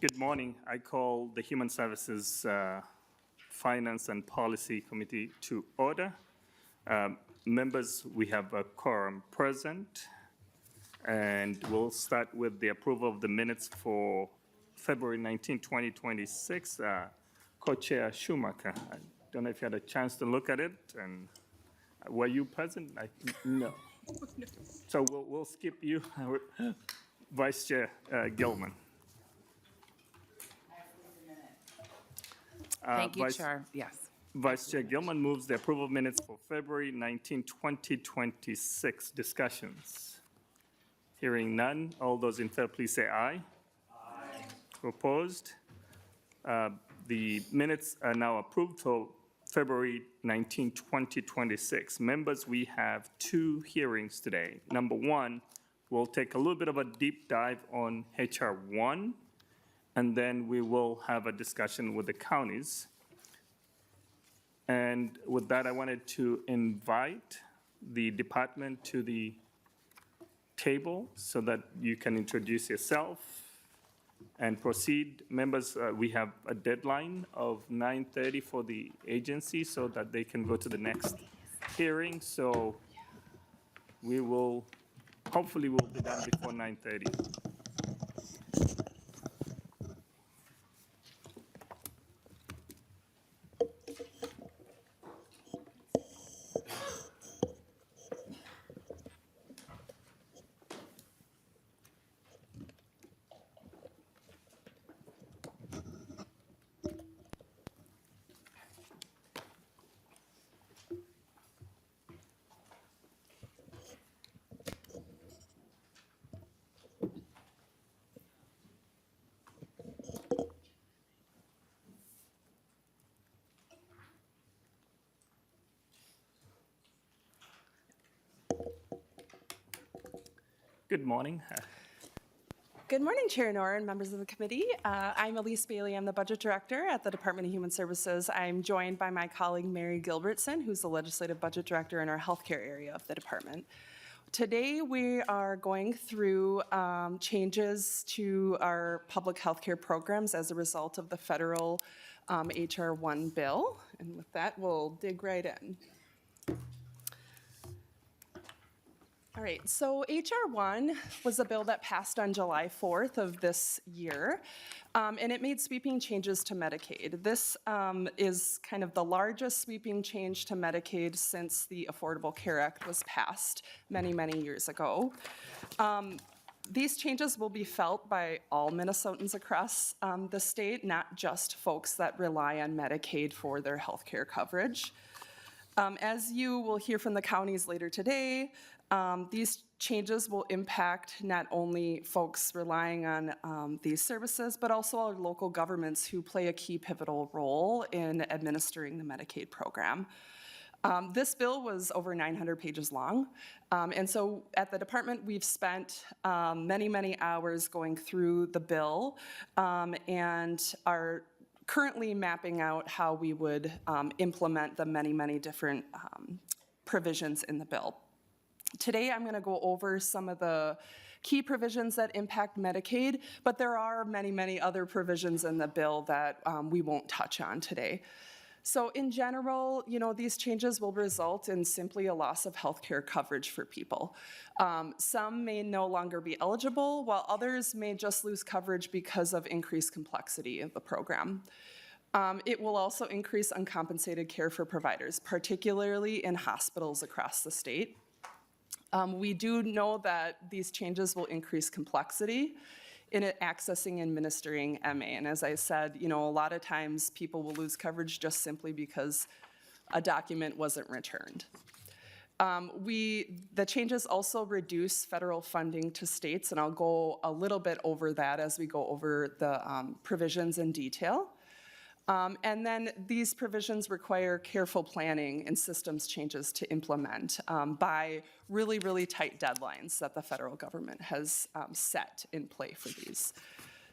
Good morning. I call the Human Services Finance and Policy Committee to order. Members, we have a quorum present, and we'll start with the approval of the minutes for February 19, 2026. Co-Chair Schumacher, I don't know if you had a chance to look at it, and were you present? No. So we'll skip you, Vice Chair Gilman. Thank you, Chair. Yes. Vice Chair Gilman moves the approval of minutes for February 19, 2026. Discussions. Hearing none. All those in favor, please say aye. Aye. Opposed? The minutes are now approved for February 19, 2026. Members, we have two hearings today. Number one, we'll take a little bit of a deep dive on HR 1, and then we will have a discussion with the counties. And with that, I wanted to invite the department to the table so that you can introduce yourself and proceed. Members, we have a deadline of 9:30 for the agency so that they can go to the next hearing. So we will, hopefully we'll be done before 9:30. Good morning. Good morning, Chair Noor and members of the committee. I'm Elise Bailey. I'm the Budget Director at the Department of Human Services. I'm joined by my colleague, Mary Gilbertson, who's the Legislative Budget Director in our healthcare area of the department. Today, we are going through changes to our public healthcare programs as a result of the federal HR 1 bill. And with that, we'll dig right in. All right, so HR 1 was a bill that passed on July 4th of this year, and it made sweeping changes to Medicaid. This is kind of the largest sweeping change to Medicaid since the Affordable Care Act was passed many, many years ago. These changes will be felt by all Minnesotans across the state, not just folks that rely on Medicaid for their health care coverage. As you will hear from the counties later today, these changes will impact not only folks relying on these services, but also our local governments who play a key pivotal role in administering the Medicaid program. This bill was over 900 pages long, and so at the department we've spent many, many hours going through the bill and are currently mapping out how we would implement the many, many different provisions in the bill. Today, I'm going to go over some of the key provisions that impact Medicaid, but there are many, many other provisions in the bill that we won't touch on today. So in general, these changes will result in simply a loss of health care coverage for people. Some may no longer be eligible, while others may just lose coverage because of increased complexity of the program. It will also increase uncompensated care for providers, particularly in hospitals across the state. We do know that these changes will increase complexity in accessing and administering MA. And as I said, a lot of times people will lose coverage just simply because a document wasn't returned. The changes also reduce federal funding to states, and I'll go a little bit over that as we go over the provisions in detail. And then these provisions require careful planning and systems changes to implement by really, really tight deadlines that the federal government has set in play for these.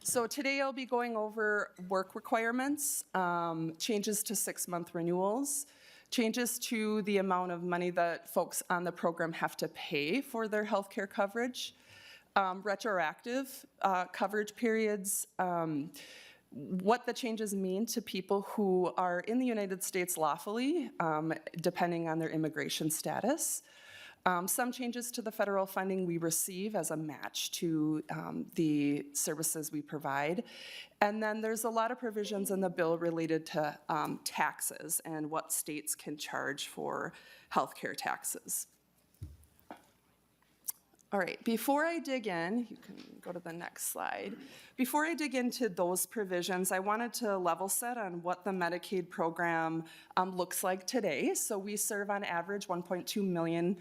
So today I'll be going over work requirements, changes to 6-month renewals, changes to the amount of money that folks on the program have to pay for their health care coverage, retroactive coverage periods, what the changes mean to people who are in the United States lawfully, depending on their immigration status. Some changes to the federal funding we receive as a match to the services we provide. And then there's a lot of provisions in the bill related to taxes and what states can charge for healthcare taxes. All right, before I dig in, you can go to the next slide. Before I dig into those provisions, I wanted to level set on what the Medicaid program looks like today. So we serve on average 1.2 million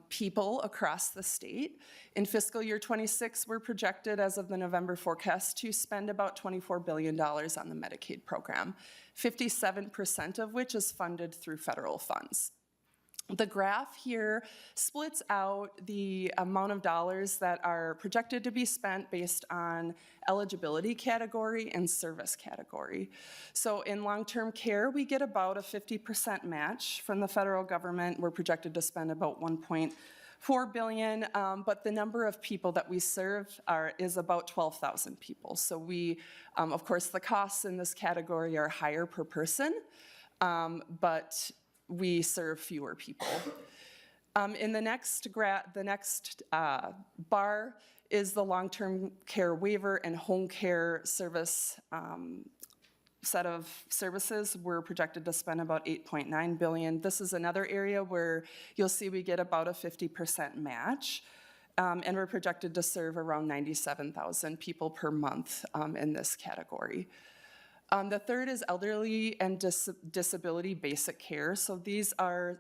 people across the state. In fiscal year 26, we're projected as of the November forecast to spend about $24 billion on the Medicaid program, 57% of which is funded through federal funds. The graph here splits out the amount of dollars that are projected to be spent based on eligibility category and service category. So in long-term care, we get about a 50% match from the federal government. We're projected to spend about $1.4 billion, but the number of people that we serve is about 12,000 people. So we, of course, the costs in this category are higher per person, but we serve fewer people. In the next bar is the long-term care waiver and home care service set of services. We're projected to spend about $8.9 billion. This is another area where you'll see we get about a 50% match. And we're projected to serve around 97,000 people per month in this category. The third is elderly and disability basic care. So these are,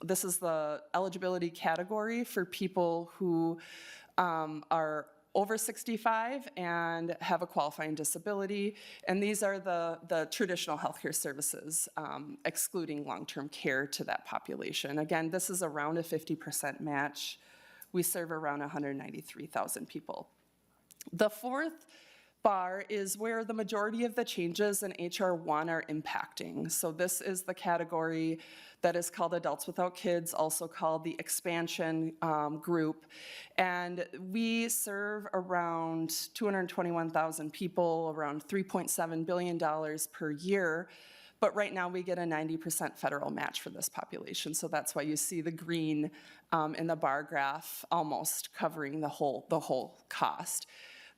this is the eligibility category for people who are over 65 and have a qualifying disability. And these are the traditional healthcare services, excluding long-term care to that population. Again, this is around a 50% match. We serve around 193,000 people. The fourth bar is where the majority of the changes in HR 1 are impacting. So this is the category that is called Adults Without Kids, also called the expansion group. And we serve around 221,000 people, around $3.7 billion per year. But right now we get a 90% federal match for this population. So that's why you see the green in the bar graph almost covering the whole cost.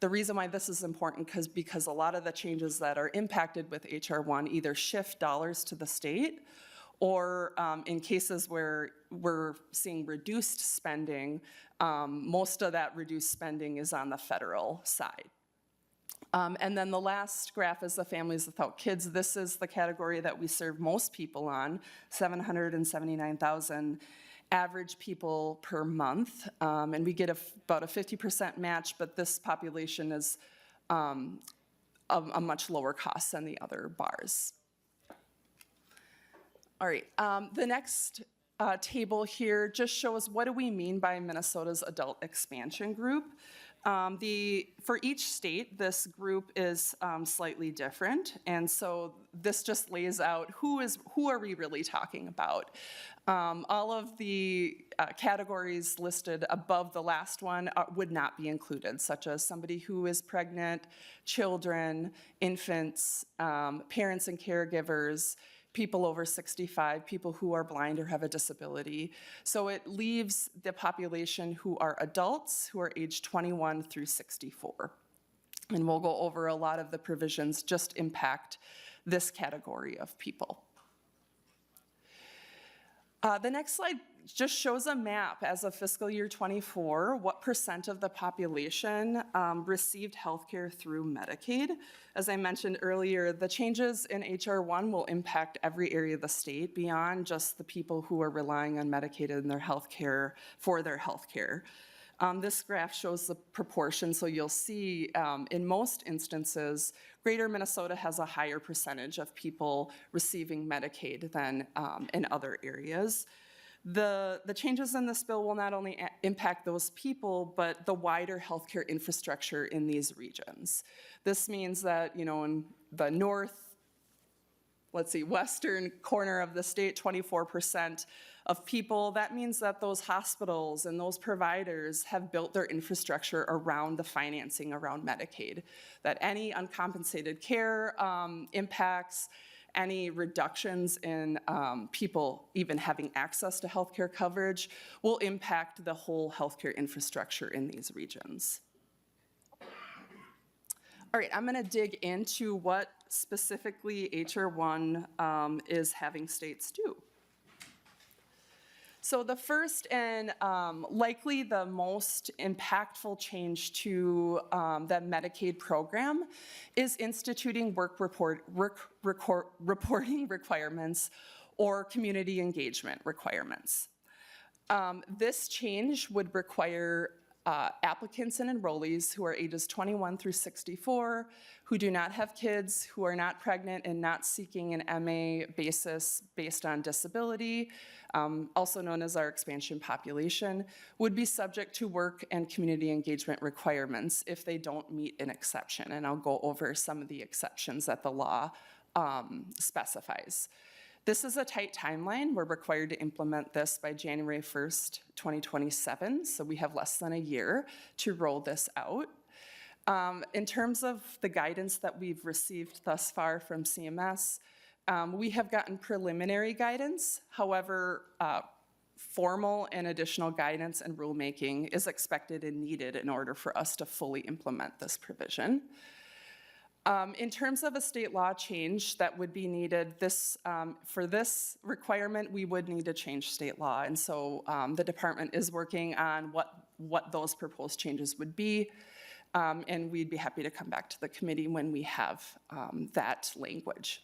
The reason why this is important is because a lot of the changes that are impacted with HR 1 either shift dollars to the state, or in cases where we're seeing reduced spending, most of that reduced spending is on the federal side. And then the last graph is the families without kids. This is the category that we serve most people on, 779,000 average people per month, and we get about a 50% match, but this population is a much lower cost than the other bars. All right, the next table here just shows what do we mean by Minnesota's adult expansion group. For each state, this group is slightly different, and so this just lays out who are we really talking about. All of the categories listed above the last one would not be included, such as somebody who is pregnant, children, infants, parents and caregivers, people over 65, people who are blind or have a disability. So it leaves the population who are adults, who are age 21 through 64. And we'll go over a lot of the provisions just impact this category of people. The next slide just shows a map as of fiscal year 24, what % of the population received healthcare through Medicaid. As I mentioned earlier, the changes in HR 1 will impact every area of the state beyond just the people who are relying on Medicaid in their healthcare for their healthcare. This graph shows the proportion, so you'll see in most instances, Greater Minnesota has a higher percentage of people receiving Medicaid than in other areas. The changes in this bill will not only impact those people, but the wider healthcare infrastructure in these regions. This means that, in the north, western corner of the state, 24% of people. That means that those hospitals and those providers have built their infrastructure around the financing around Medicaid, that any uncompensated care impacts, any reductions in people even having access to healthcare coverage will impact the whole healthcare infrastructure in these regions. All right, I'm going to dig into what specifically HR 1 is having states do. So the first and likely the most impactful change to the Medicaid program is instituting reporting requirements or community engagement requirements. This change would require applicants and enrollees who are ages 21 through 64, who do not have kids, who are not pregnant and not seeking an MA basis based on disability, also known as our expansion population, would be subject to work and community engagement requirements if they don't meet an exception. And I'll go over some of the exceptions that the law specifies. This is a tight timeline. We're required to implement this by January 1st, 2027, so we have less than a year to roll this out. In terms of the guidance that we've received thus far from CMS, we have gotten preliminary guidance. However, formal and additional guidance and rulemaking is expected and needed in order for us to fully implement this provision. In terms of a state law change that would be needed, for this requirement, we would need to change state law. And so the department is working on what those proposed changes would be. And we'd be happy to come back to the committee when we have that language.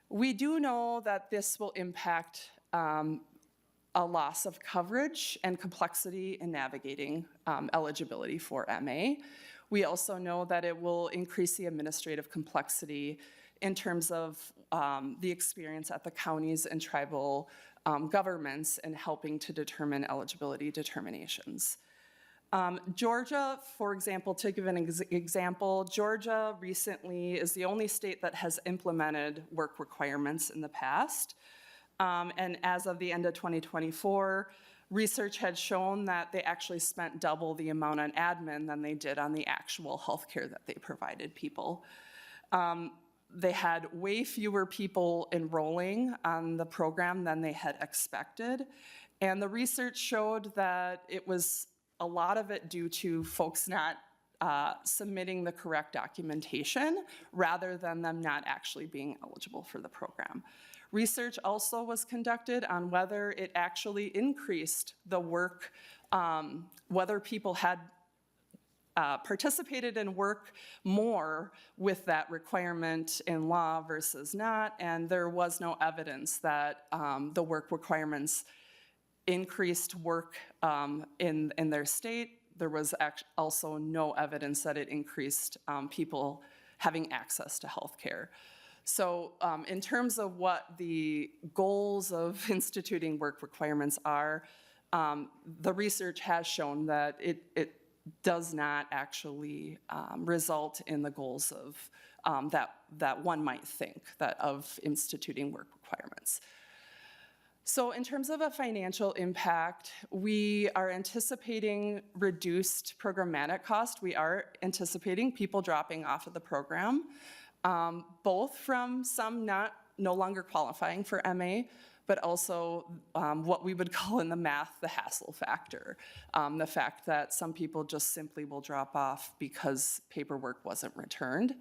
We do know that this will impact a loss of coverage and complexity in navigating eligibility for MA. We also know that it will increase the administrative complexity in terms of the experience at the counties and tribal governments in helping to determine eligibility determinations. Georgia, for example, to give an example, Georgia recently is the only state that has implemented work requirements in the past. And as of the end of 2024, research had shown that they actually spent double the amount on admin than they did on the actual health care that they provided people. They had way fewer people enrolling on the program than they had expected. And the research showed that it was a lot of it due to folks not submitting the correct documentation rather than them not actually being eligible for the program. Research also was conducted on whether it actually increased the work, whether people had participated in work more with that requirement in law versus not, and there was no evidence that the work requirements increased work in their state. There was also no evidence that it increased people having access to health care. So in terms of what the goals of instituting work requirements are, the research has shown that it does not actually result in the goals of that one might think that of instituting work requirements. So in terms of a financial impact, we are anticipating reduced programmatic cost. We are anticipating people dropping off of the program, both from some no longer qualifying for MA, but also what we would call in the math the hassle factor, the fact that some people just simply will drop off because paperwork wasn't returned.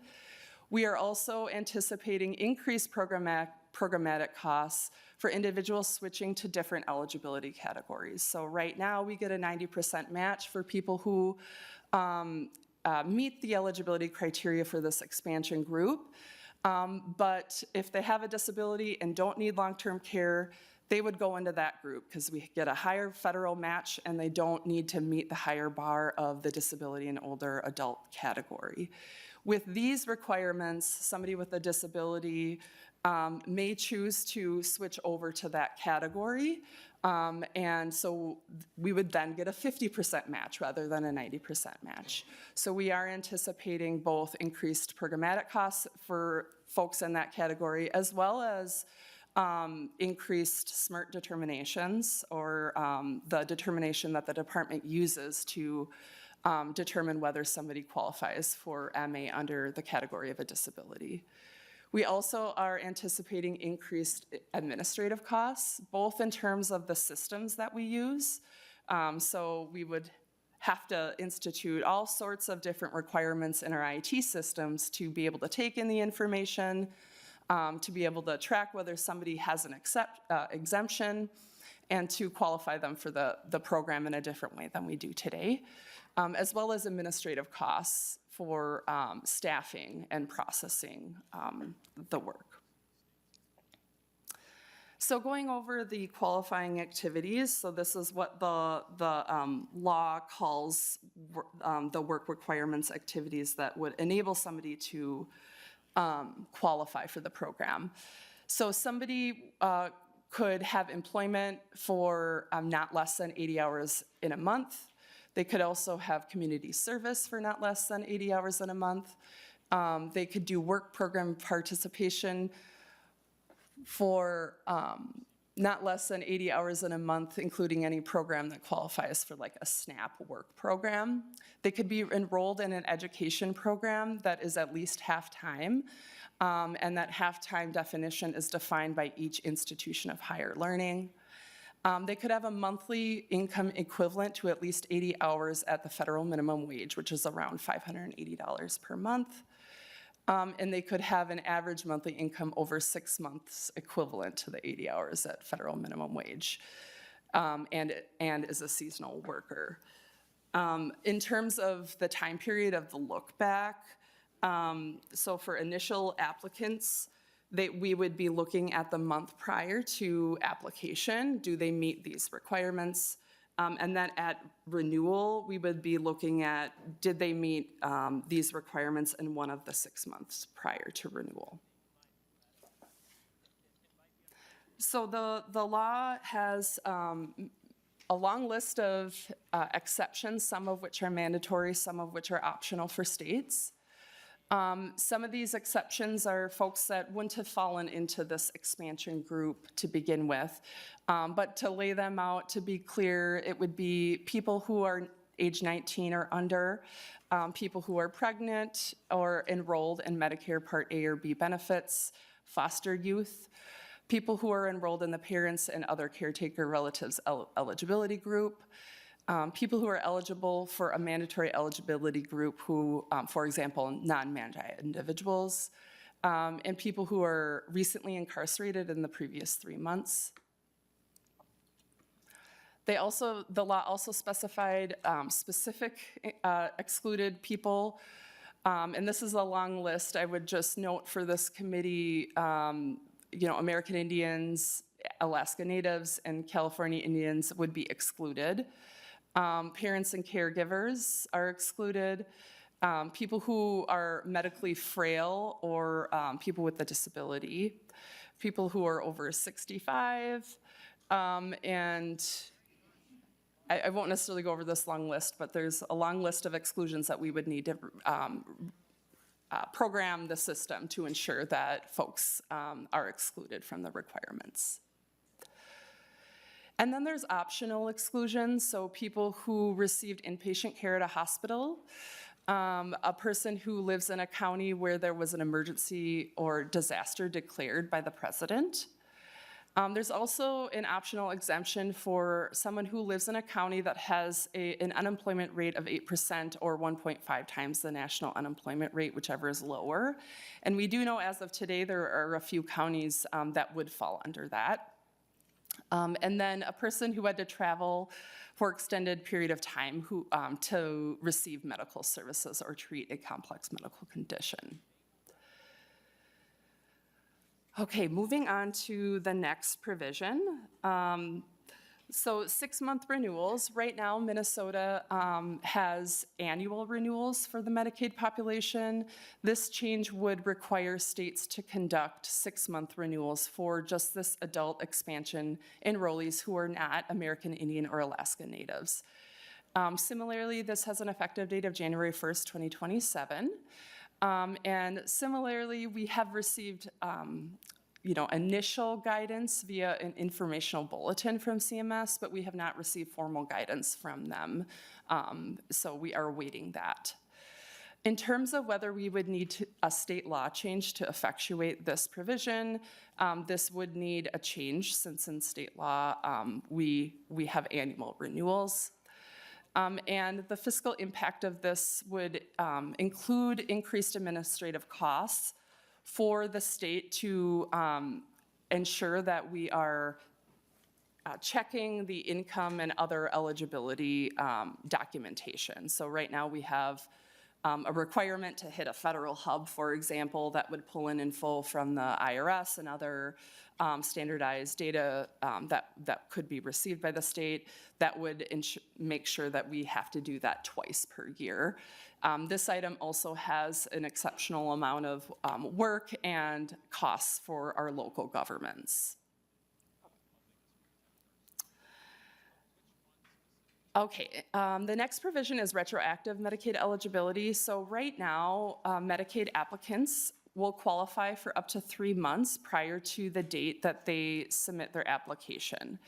We are also anticipating increased programmatic costs for individuals switching to different eligibility categories. So right now we get a 90% match for people who meet the eligibility criteria for this expansion group. But if they have a disability and don't need long-term care, they would go into that group because we get a higher federal match and they don't need to meet the higher bar of the disability and older adult category. With these requirements, somebody with a disability may choose to switch over to that category. And so we would then get a 50% match rather than a 90% match. So we are anticipating both increased programmatic costs for folks in that category, as well as increased SMART determinations, or the determination that the department uses to determine whether somebody qualifies for MA under the category of a disability. We also are anticipating increased administrative costs, both in terms of the systems that we use. So we would have to institute all sorts of different requirements in our IT systems to be able to take in the information, to be able to track whether somebody has an exemption, and to qualify them for the program in a different way than we do today, as well as administrative costs for staffing and processing the work. So going over the qualifying activities, so this is what the law calls the work requirements activities that would enable somebody to qualify for the program. So somebody could have employment for not less than 80 hours in a month. They could also have community service for not less than 80 hours in a month. They could do work program participation for not less than 80 hours in a month, including any program that qualifies for like a SNAP work program. They could be enrolled in an education program that is at least half-time, and that half-time definition is defined by each institution of higher learning. They could have a monthly income equivalent to at least 80 hours at the federal minimum wage, which is around $580 per month. And they could have an average monthly income over 6 months equivalent to the 80 hours at federal minimum wage, and is a seasonal worker. In terms of the time period of the look back, so for initial applicants, we would be looking at the month prior to application. Do they meet these requirements? And then at renewal, we would be looking at, did they meet these requirements in one of the 6 months prior to renewal? So the law has a long list of exceptions, some of which are mandatory, some of which are optional for states. Some of these exceptions are folks that wouldn't have fallen into this expansion group to begin with. But to lay them out, to be clear, it would be people who are age 19 or under, people who are pregnant or enrolled in Medicare Part A or B benefits, foster youth, people who are enrolled in the parents and other caretaker relatives eligibility group, people who are eligible for a mandatory eligibility group who, for example, non-mandated individuals, and people who are recently incarcerated in the previous 3 months. The law also specified specific excluded people, and this is a long list. I would just note for this committee, American Indians, Alaska Natives, and California Indians would be excluded. Parents and caregivers are excluded. People who are medically frail or people with a disability, people who are over 65, and I won't necessarily go over this long list, but there's a long list of exclusions that we would need to program the system to ensure that folks are excluded from the requirements. And then there's optional exclusions, so people who received inpatient care at a hospital, a person who lives in a county where there was an emergency or disaster declared by the president. There's also an optional exemption for someone who lives in a county that has an unemployment rate of 8% or 1.5 times the national unemployment rate, whichever is lower. And we do know as of today there are a few counties that would fall under that. And then a person who had to travel for extended period of time to receive medical services or treat a complex medical condition. Okay, moving on to the next provision. So 6-month renewals. Right now, Minnesota has annual renewals for the Medicaid population. This change would require states to conduct 6-month renewals for just this adult expansion enrollees who are not American Indian or Alaska Natives. Similarly, this has an effective date of January 1st, 2027. And similarly, we have received initial guidance via an informational bulletin from CMS, but we have not received formal guidance from them. So we are awaiting that. In terms of whether we would need a state law change to effectuate this provision, this would need a change since in state law we have annual renewals. And the fiscal impact of this would include increased administrative costs for the state to ensure that we are checking the income and other eligibility documentation. So right now we have a requirement to hit a federal hub, for example, that would pull in info from the IRS and other standardized data that could be received by the state. That would make sure that we have to do that twice per year. This item also has an exceptional amount of work and costs for our local governments. Okay, the next provision is retroactive Medicaid eligibility. So right now, Medicaid applicants will qualify for up to 3 months prior to the date that they submit their application.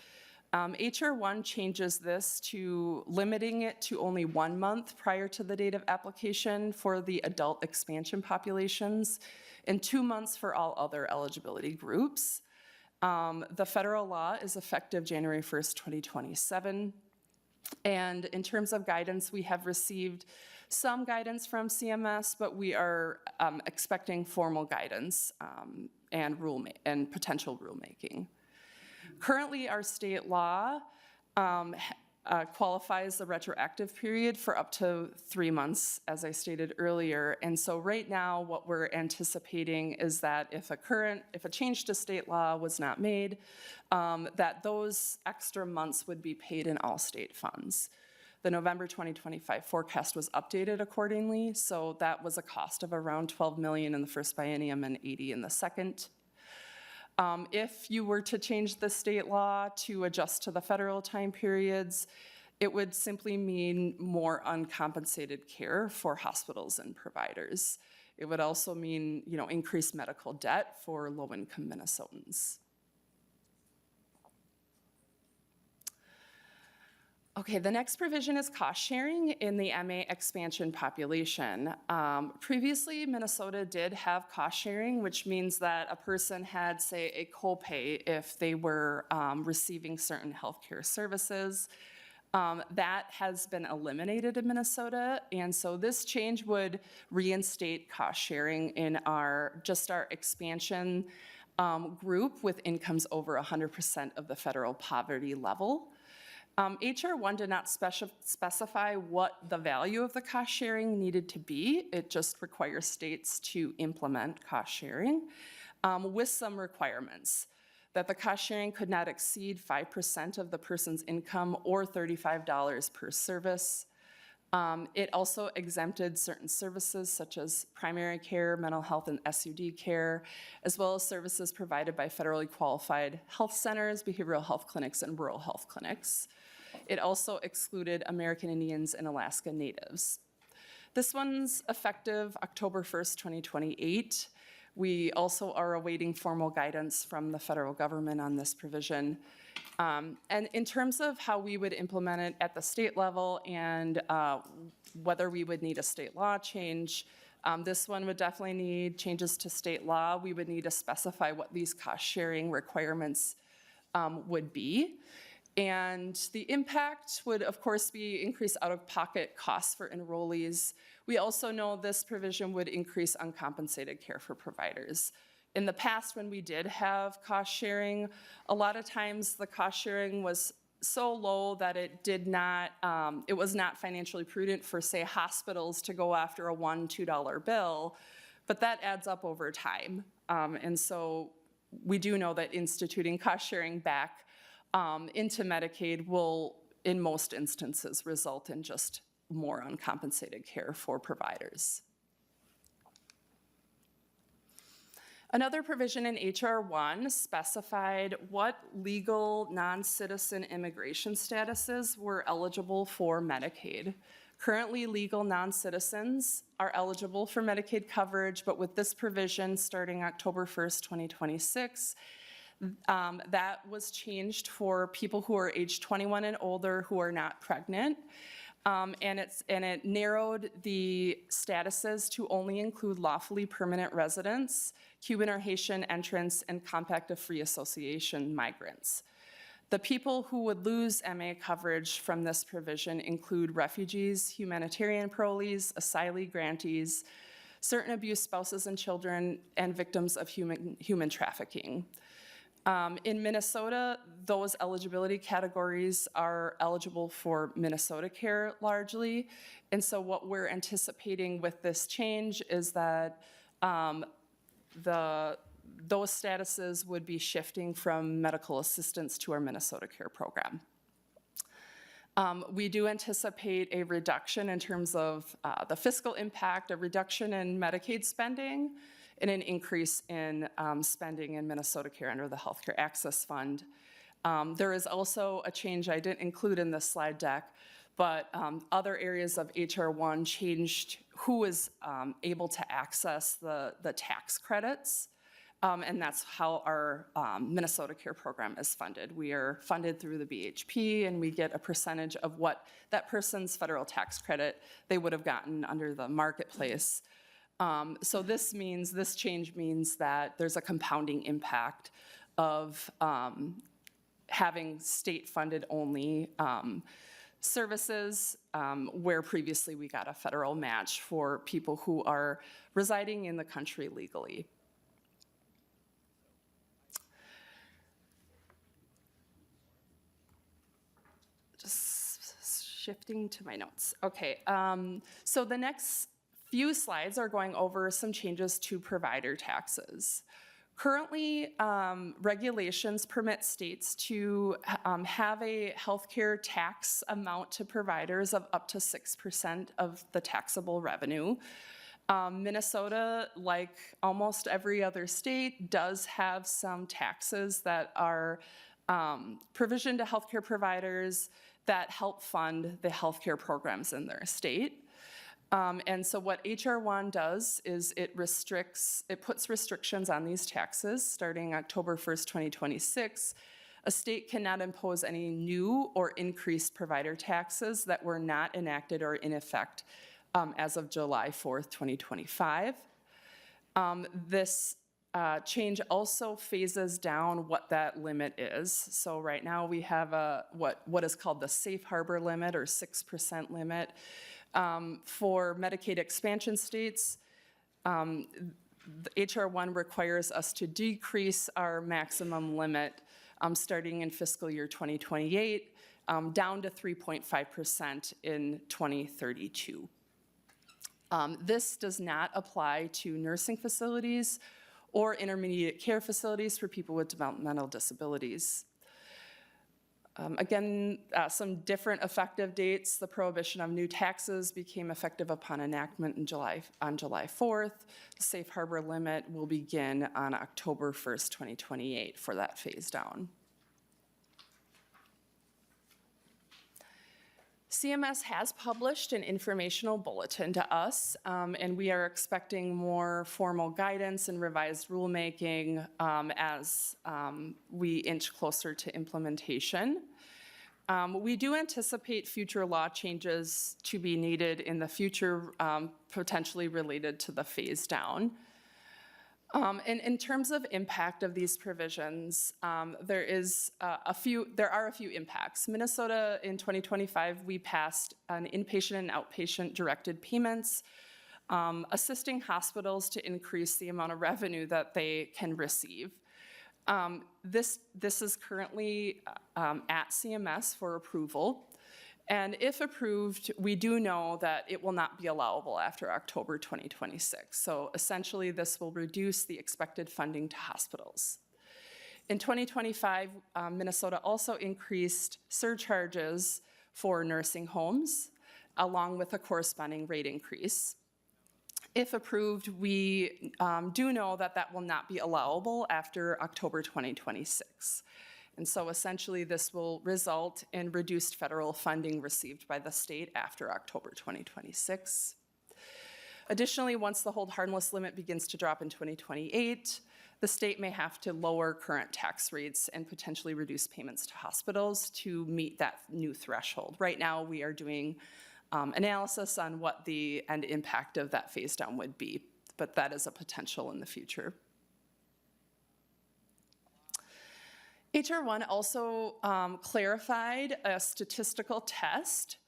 HR 1 changes this to limiting it to only 1 month prior to the date of application for the adult expansion populations and 2 months for all other eligibility groups. The federal law is effective January 1st, 2027. And in terms of guidance, we have received some guidance from CMS, but we are expecting formal guidance and potential rulemaking. Currently, our state law qualifies the retroactive period for up to 3 months, as I stated earlier. And so right now, what we're anticipating is that if a change to state law was not made, that those extra months would be paid in all state funds. The November 2025 forecast was updated accordingly, so that was a cost of around $12 million in the first biennium and $80 million in the second. If you were to change the state law to adjust to the federal time periods, it would simply mean more uncompensated care for hospitals and providers. It would also mean, increased medical debt for low-income Minnesotans. Okay, the next provision is cost sharing in the MA expansion population. Previously, Minnesota did have cost sharing, which means that a person had, say, a copay if they were receiving certain healthcare services. That has been eliminated in Minnesota, and so this change would reinstate cost sharing in our expansion group with incomes over 100% of the federal poverty level. HR 1 did not specify what the value of the cost sharing needed to be. It just requires states to implement cost sharing with some requirements. That the cost sharing could not exceed 5% of the person's income or $35 per service. It also exempted certain services such as primary care, mental health, and SUD care, as well as services provided by federally qualified health centers, behavioral health clinics, and rural health clinics. It also excluded American Indians and Alaska Natives. This one's effective October 1st, 2028. We also are awaiting formal guidance from the federal government on this provision. And in terms of how we would implement it at the state level and whether we would need a state law change, this one would definitely need changes to state law. We would need to specify what these cost sharing requirements would be. And the impact would, of course, be increased out-of-pocket costs for enrollees. We also know this provision would increase uncompensated care for providers. In the past, when we did have cost sharing, a lot of times the cost sharing was so low that it was not financially prudent for, say, hospitals to go after a $1, $2 bill, but that adds up over time. And so we do know that instituting cost sharing back into Medicaid will, in most instances, result in just more uncompensated care for providers. Another provision in HR 1 specified what legal non-citizen immigration statuses were eligible for Medicaid. Currently, legal non-citizens are eligible for Medicaid coverage, but with this provision starting October 1st, 2026, that was changed for people who are age 21 and older who are not pregnant. And it narrowed the statuses to only include lawfully permanent residents, Cuban or Haitian entrants, and Compact of Free Association migrants. The people who would lose MA coverage from this provision include refugees, humanitarian parolees, asylee grantees, certain abused spouses and children, and victims of human trafficking. In Minnesota, those eligibility categories are eligible for Minnesota Care largely. And so what we're anticipating with this change is that those statuses would be shifting from medical assistance to our Minnesota Care program. We do anticipate a reduction in terms of the fiscal impact, a reduction in Medicaid spending, and an increase in spending in Minnesota Care under the Healthcare Access Fund. There is also a change I didn't include in this slide deck, but other areas of HR 1 changed who is able to access the tax credits, and that's how our Minnesota Care program is funded. We are funded through the BHP, and we get a percentage of what that person's federal tax credit they would have gotten under the marketplace. So this change means that there's a compounding impact of having state-funded only services, where previously we got a federal match for people who are residing in the country legally. Just shifting to my notes. Okay, so the next few slides are going over some changes to provider taxes. Currently, regulations permit states to have a healthcare tax amount to providers of up to 6% of the taxable revenue. Minnesota, like almost every other state, does have some taxes that are provisioned to healthcare providers that help fund the healthcare programs in their state. And so what HR 1 does is it puts restrictions on these taxes starting October 1st, 2026. A state cannot impose any new or increased provider taxes that were not enacted or in effect as of July 4th, 2025. This change also phases down what that limit is. So right now we have what is called the safe harbor limit or 6% limit. For Medicaid expansion states, HR 1 requires us to decrease our maximum limit starting in fiscal year 2028 down to 3.5% in 2032. This does not apply to nursing facilities or intermediate care facilities for people with developmental disabilities. Again, some different effective dates. The prohibition of new taxes became effective upon enactment on July 4th. The safe harbor limit will begin on October 1st, 2028 for that phase down. CMS has published an informational bulletin to us, and we are expecting more formal guidance and revised rulemaking as we inch closer to implementation. We do anticipate future law changes to be needed in the future, potentially related to the phase down. And in terms of impact of these provisions, there are a few impacts. Minnesota in 2025, we passed an inpatient and outpatient directed payments, assisting hospitals to increase the amount of revenue that they can receive. This is currently at CMS for approval. And if approved, we do know that it will not be allowable after October 2026. So essentially, this will reduce the expected funding to hospitals. In 2025, Minnesota also increased surcharges for nursing homes, along with a corresponding rate increase. If approved, we do know that that will not be allowable after October 2026. And so essentially, this will result in reduced federal funding received by the state after October 2026. Additionally, once the hold harmless limit begins to drop in 2028, the state may have to lower current tax rates and potentially reduce payments to hospitals to meet that new threshold. Right now, we are doing analysis on what the end impact of that phase down would be, but that is a potential in the future. HR 1 also clarified a statistical test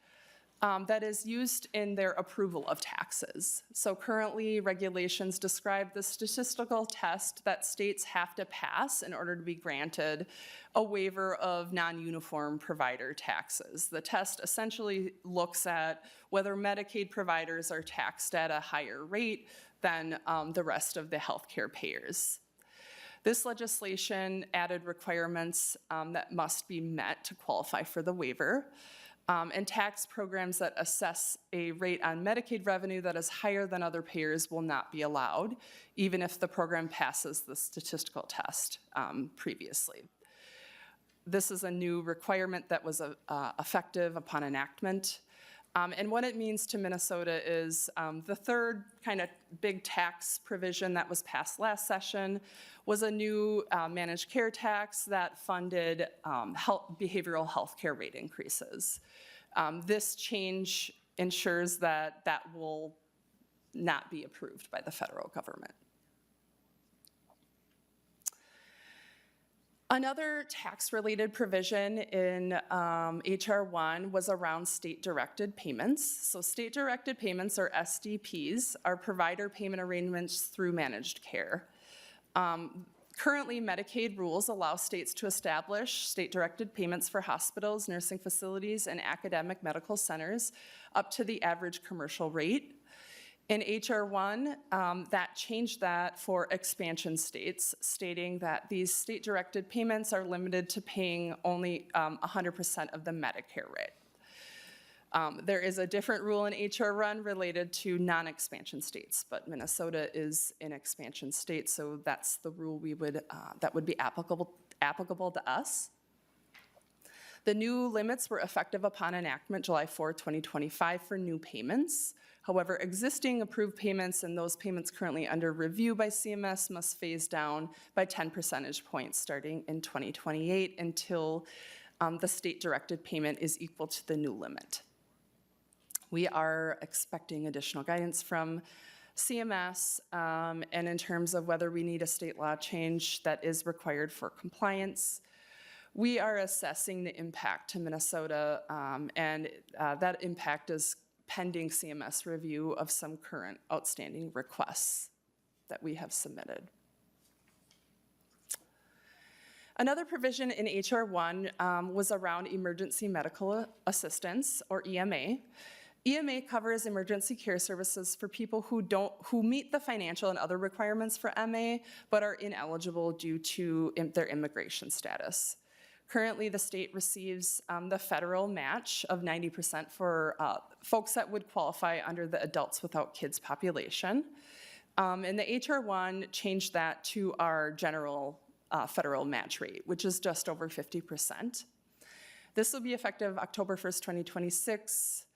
that is used in their approval of taxes. So currently, regulations describe the statistical test that states have to pass in order to be granted a waiver of non-uniform provider taxes. The test essentially looks at whether Medicaid providers are taxed at a higher rate than the rest of the healthcare payers. This legislation added requirements that must be met to qualify for the waiver. And tax programs that assess a rate on Medicaid revenue that is higher than other payers will not be allowed, even if the program passes the statistical test previously. This is a new requirement that was effective upon enactment. And what it means to Minnesota is the third kind of big tax provision that was passed last session was a new managed care tax that funded behavioral health care rate increases. This change ensures that that will not be approved by the federal government. Another tax-related provision in HR 1 was around state-directed payments. So state-directed payments, or SDPs, are provider payment arrangements through managed care. Currently, Medicaid rules allow states to establish state-directed payments for hospitals, nursing facilities, and academic medical centers up to the average commercial rate. In HR 1, that changed that for expansion states, stating that these state-directed payments are limited to paying only 100% of the Medicare rate. There is a different rule in HR 1 related to non-expansion states, but Minnesota is an expansion state, so that's the rule that would be applicable to us. The new limits were effective upon enactment July 4, 2025 for new payments. However, existing approved payments and those payments currently under review by CMS must phase down by 10 percentage points starting in 2028 until the state-directed payment is equal to the new limit. We are expecting additional guidance from CMS and in terms of whether we need a state law change that is required for compliance. We are assessing the impact to Minnesota, and that impact is pending CMS review of some current outstanding requests that we have submitted. Another provision in HR 1 was around emergency medical assistance, or EMA. EMA covers emergency care services for people who meet the financial and other requirements for MA, but are ineligible due to their immigration status. Currently, the state receives the federal match of 90% for folks that would qualify under the adults without kids population. And the HR 1 changed that to our general federal match rate, which is just over 50%. This will be effective October 1st, 2026.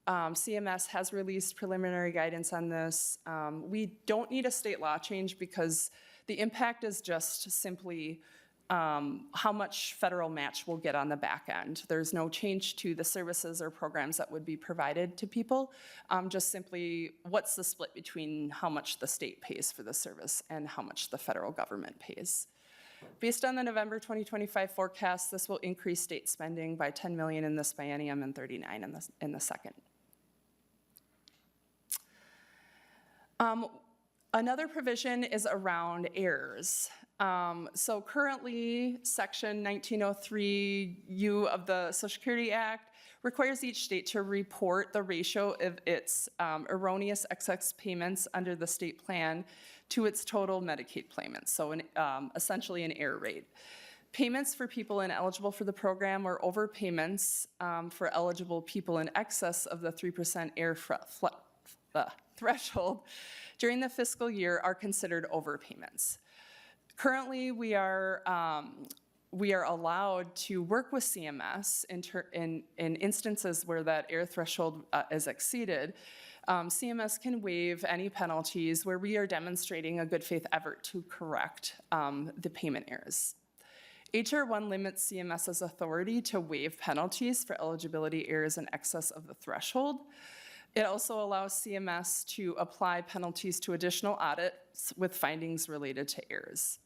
CMS has released preliminary guidance on this. We don't need a state law change because the impact is just simply how much federal match we'll get on the back end. There's no change to the services or programs that would be provided to people, just simply what's the split between how much the state pays for the service and how much the federal government pays. Based on the November 2025 forecast, this will increase state spending by $10 million in this biennium and $39 million in the second. Another provision is around errors. So currently, Section 1903U of the Social Security Act requires each state to report the ratio of its erroneous excess payments under the state plan to its total Medicaid payments, so essentially an error rate. Payments for people ineligible for the program or overpayments for eligible people in excess of the 3% error threshold during the fiscal year are considered overpayments. Currently, we are we are allowed to work with CMS in instances where that error threshold is exceeded. CMS can waive any penalties where we are demonstrating a good faith effort to correct the payment errors. HR 1 limits CMS's authority to waive penalties for eligibility errors in excess of the threshold. It also allows CMS to apply penalties to additional audits with findings related to errors.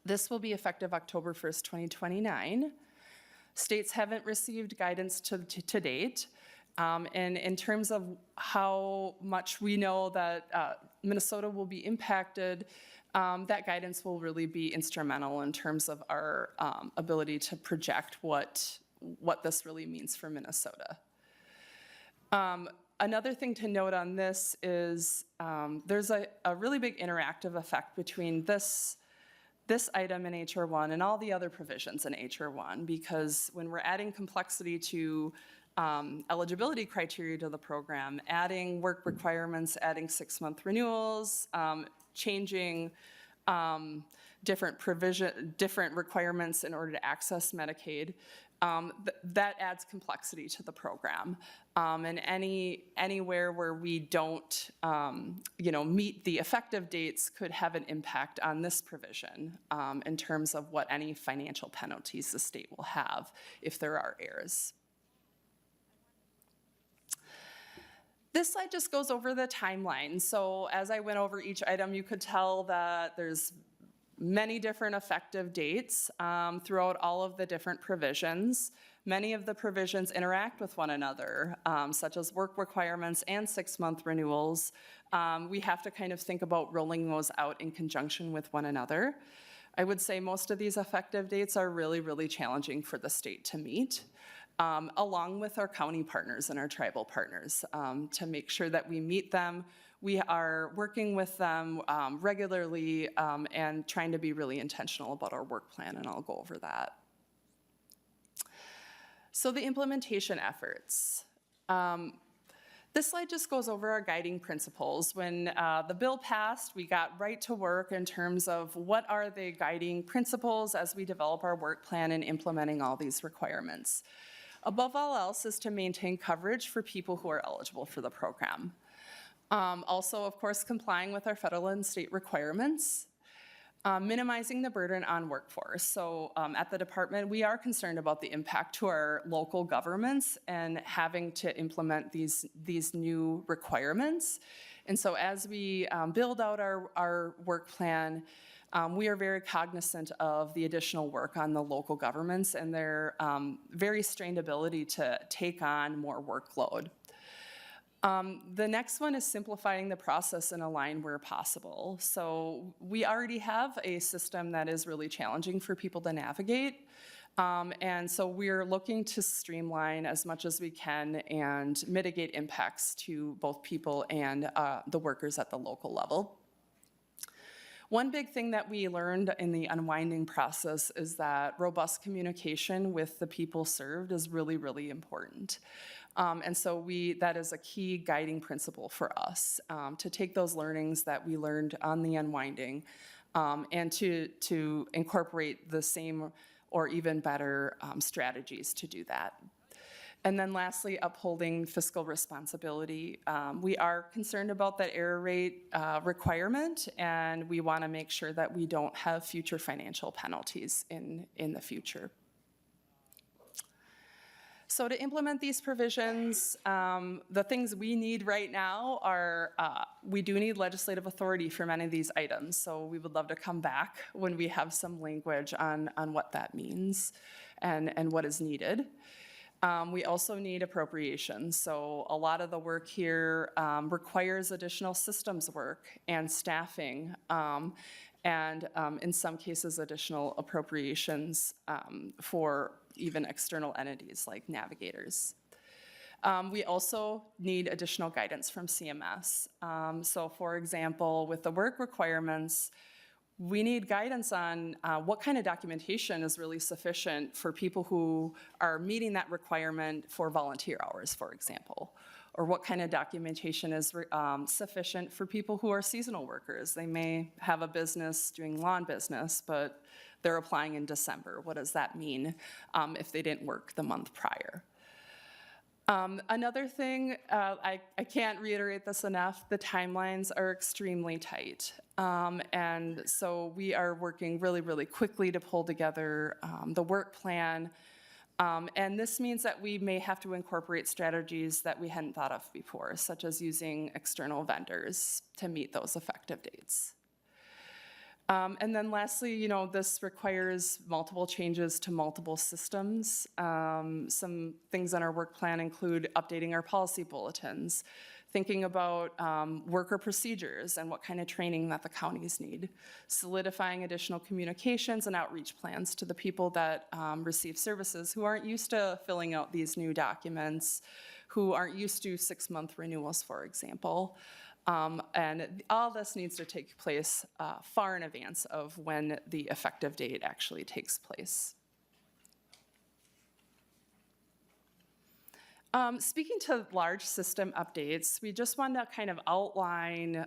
This will be effective October 1st, 2029. States haven't received guidance to date. And in terms of how much we know that Minnesota will be impacted, that guidance will really be instrumental in terms of our ability to project what this really means for Minnesota. Another thing to note on this is there's a really big interactive effect between this item in HR 1 and all the other provisions in HR 1, because when we're adding complexity to eligibility criteria to the program, adding work requirements, adding 6-month renewals, changing different requirements in order to access Medicaid, that adds complexity to the program. And anywhere where we don't, meet the effective dates could have an impact on this provision in terms of what any financial penalties the state will have if there are errors. This slide just goes over the timeline. So as I went over each item, you could tell that there's many different effective dates throughout all of the different provisions. Many of the provisions interact with one another, such as work requirements and 6-month renewals. We have to kind of think about rolling those out in conjunction with one another. I would say most of these effective dates are really, really challenging for the state to meet. Along with our county partners and our tribal partners to make sure that we meet them. We are working with them regularly and trying to be really intentional about our work plan, and I'll go over that. So the implementation efforts. This slide just goes over our guiding principles. When the bill passed, we got right to work in terms of what are the guiding principles as we develop our work plan and implementing all these requirements. Above all else is to maintain coverage for people who are eligible for the program. Also, of course, complying with our federal and state requirements, minimizing the burden on workforce. So at the department, we are concerned about the impact to our local governments and having to implement these new requirements. And so as we build out our work plan, we are very cognizant of the additional work on the local governments and their very strained ability to take on more workload. The next one is simplifying the process and align where possible. So we already have a system that is really challenging for people to navigate. And so we're looking to streamline as much as we can and mitigate impacts to both people and the workers at the local level. One big thing that we learned in the unwinding process is that robust communication with the people served is really, really important. And so that is a key guiding principle for us, to take those learnings that we learned on the unwinding and to incorporate the same or even better strategies to do that. And then lastly, upholding fiscal responsibility. We are concerned about that error rate requirement, and we want to make sure that we don't have future financial penalties in the future. So to implement these provisions, the things we need right now are, we do need legislative authority for many of these items. So we would love to come back when we have some language on what that means and what is needed. We also need appropriations. So a lot of the work here requires additional systems work and staffing, and in some cases additional appropriations for even external entities like navigators. We also need additional guidance from CMS. So for example, with the work requirements, we need guidance on what kind of documentation is really sufficient for people who are meeting that requirement for volunteer hours, for example. or what kind of documentation is sufficient for people who are seasonal workers. They may have a business doing lawn business, but they're applying in December. What does that mean if they didn't work the month prior? Another thing, I can't reiterate this enough, the timelines are extremely tight. And so we are working really, really quickly to pull together the work plan. And this means that we may have to incorporate strategies that we hadn't thought of before, such as using external vendors to meet those effective dates. And then lastly, this requires multiple changes to multiple systems. Some things on our work plan include updating our policy bulletins, thinking about worker procedures and what kind of training that the counties need, solidifying additional communications and outreach plans to the people that receive services who aren't used to filling out these new documents, who aren't used to 6-month renewals, for example. And all this needs to take place far in advance of when the effective date actually takes place. Speaking to large system updates, we just wanted to kind of outline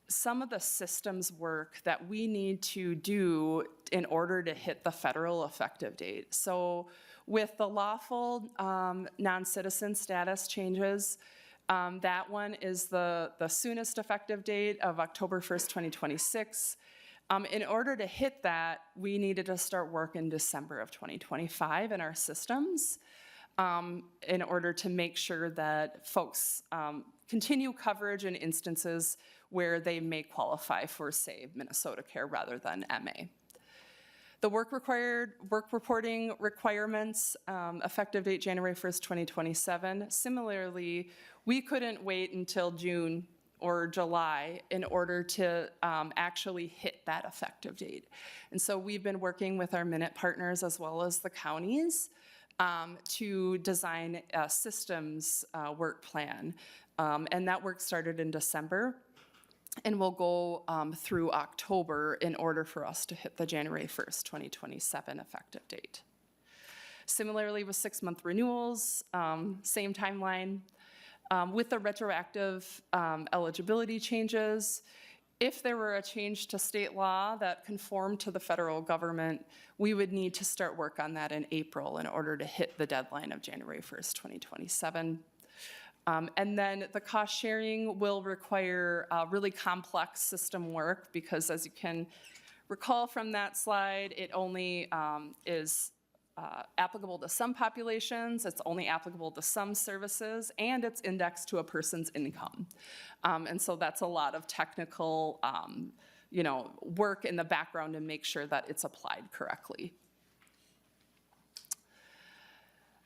some of the systems work that we need to do in order to hit the federal effective date. So with the lawful non-citizen status changes, that one is the soonest effective date of October 1st, 2026. In order to hit that, we needed to start work in December of 2025 in our systems in order to make sure that folks continue coverage in instances where they may qualify for, say, Minnesota Care rather than MA. The work reporting requirements, effective date January 1st, 2027. Similarly, we couldn't wait until June or July in order to actually hit that effective date. And so we've been working with our Minute partners as well as the counties to design a systems work plan. And that work started in December and will go through October in order for us to hit the January 1st, 2027 effective date. Similarly with 6-month renewals, same timeline. With the retroactive eligibility changes, if there were a change to state law that conformed to the federal government, we would need to start work on that in April in order to hit the deadline of January 1st, 2027. And then the cost sharing will require really complex system work because, as you can recall from that slide, it only is applicable to some populations, it's only applicable to some services, and it's indexed to a person's income. And so that's a lot of technical work in the background to make sure that it's applied correctly.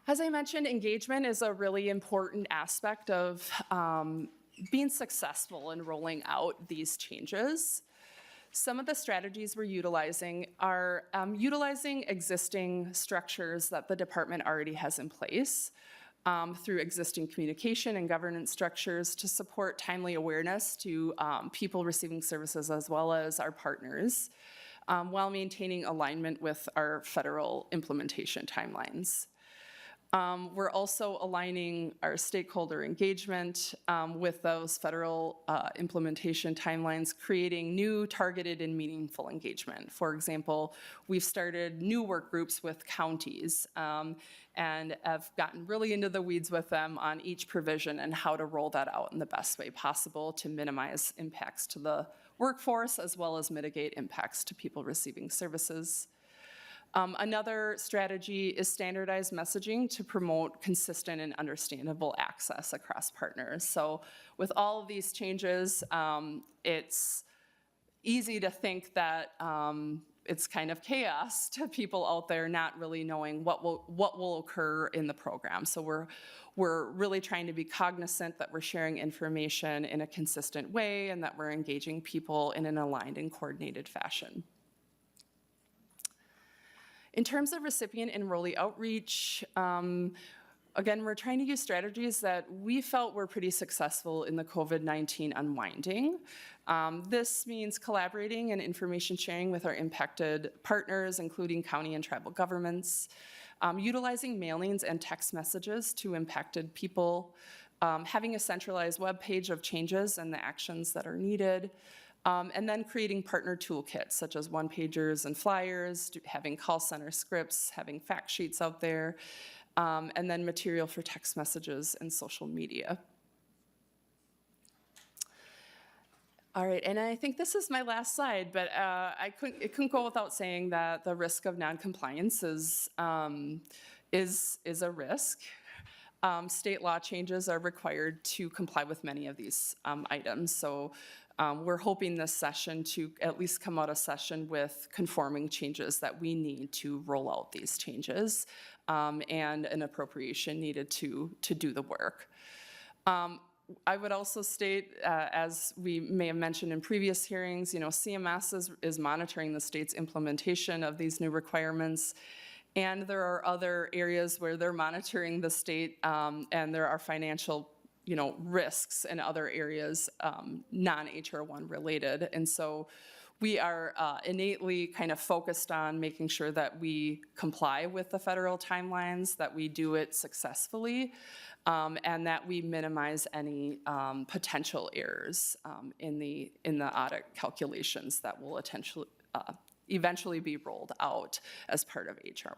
As I mentioned, engagement is a really important aspect of being successful in rolling out these changes. Some of the strategies we're utilizing are utilizing existing structures that the department already has in place through existing communication and governance structures to support timely awareness to people receiving services as well as our partners, while maintaining alignment with our federal implementation timelines. We're also aligning our stakeholder engagement with those federal implementation timelines, creating new targeted and meaningful engagement. For example, we've started new work groups with counties and have gotten really into the weeds with them on each provision and how to roll that out in the best way possible to minimize impacts to the workforce as well as mitigate impacts to people receiving services. Another strategy is standardized messaging to promote consistent and understandable access across partners. So with all of these changes, it's easy to think that it's kind of chaos to people out there not really knowing what will occur in the program. So we're really trying to be cognizant that we're sharing information in a consistent way and that we're engaging people in an aligned and coordinated fashion. In terms of recipient enrollee outreach, again, we're trying to use strategies that we felt were pretty successful in the COVID-19 unwinding. This means collaborating and information sharing with our impacted partners, including county and tribal governments, utilizing mailings and text messages to impacted people, having a centralized web page of changes and the actions that are needed, and then creating partner toolkits such as one-pagers and flyers, having call center scripts, having fact sheets out there, and then material for text messages and social media. All right, and I think this is my last slide, but it couldn't go without saying that the risk of noncompliance is a risk. State law changes are required to comply with many of these items. So we're hoping this session to at least come out of session with conforming changes that we need to roll out these changes and an appropriation needed to do the work. I would also state, as we may have mentioned in previous hearings, CMS is monitoring the state's implementation of these new requirements. And there are other areas where they're monitoring the state, and there are financial, risks in other areas, non-HR 1 related. And so we are innately kind of focused on making sure that we comply with the federal timelines, that we do it successfully, and that we minimize any potential errors in the audit calculations that will eventually be rolled out as part of HR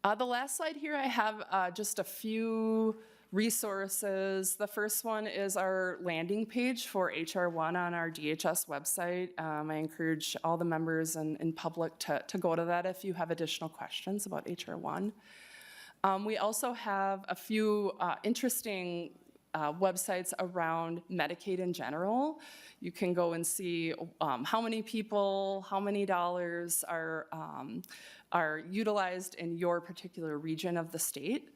1. The last slide here, I have just a few resources. The first one is our landing page for HR 1 on our DHS website. I encourage all the members and public to go to that if you have additional questions about HR 1. We also have a few interesting websites around Medicaid in general. You can go and see how many people, how many dollars are utilized in your particular region of the state.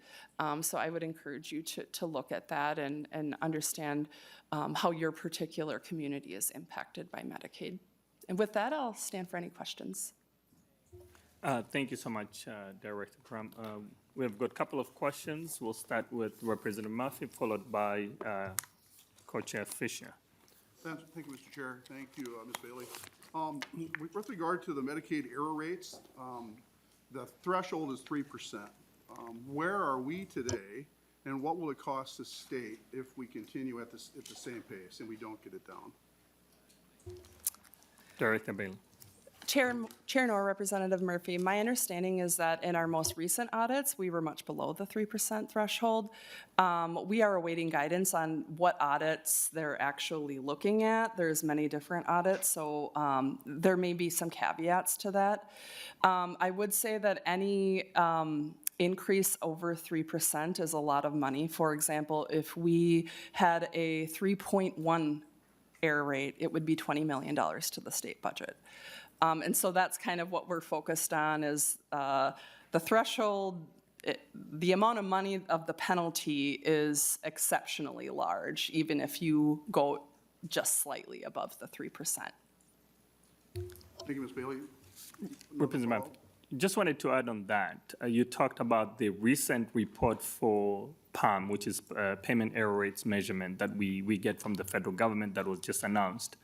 So I would encourage you to look at that and understand how your particular community is impacted by Medicaid. And with that, I'll stand for any questions. Thank you so much, Director Crum. We've got a couple of questions. We'll start with Representative Murphy, followed by Co-Chair Fisher. Thank you, Mr. Chair. Thank you, Ms. Bailey. With regard to the Medicaid error rates, the threshold is 3%. Where are we today, and what will it cost the state if we continue at the same pace and we don't get it down? Director Bailey. Chair Nor, Representative Murphy, my understanding is that in our most recent audits, we were much below the 3% threshold. We are awaiting guidance on what audits they're actually looking at. There's many different audits, so there may be some caveats to that. I would say that any increase over 3% is a lot of money. For example, if we had a 3.1 error rate, it would be $20 million to the state budget. And so that's kind of what we're focused on is the threshold, the amount of money of the penalty is exceptionally large, even if you go just slightly above the 3%. Thank you, Ms. Bailey. Representative Murphy, just wanted to add on that. You talked about the recent report for PAM, which is Payment Error Rates Measurement that we get from the federal government that was just announced.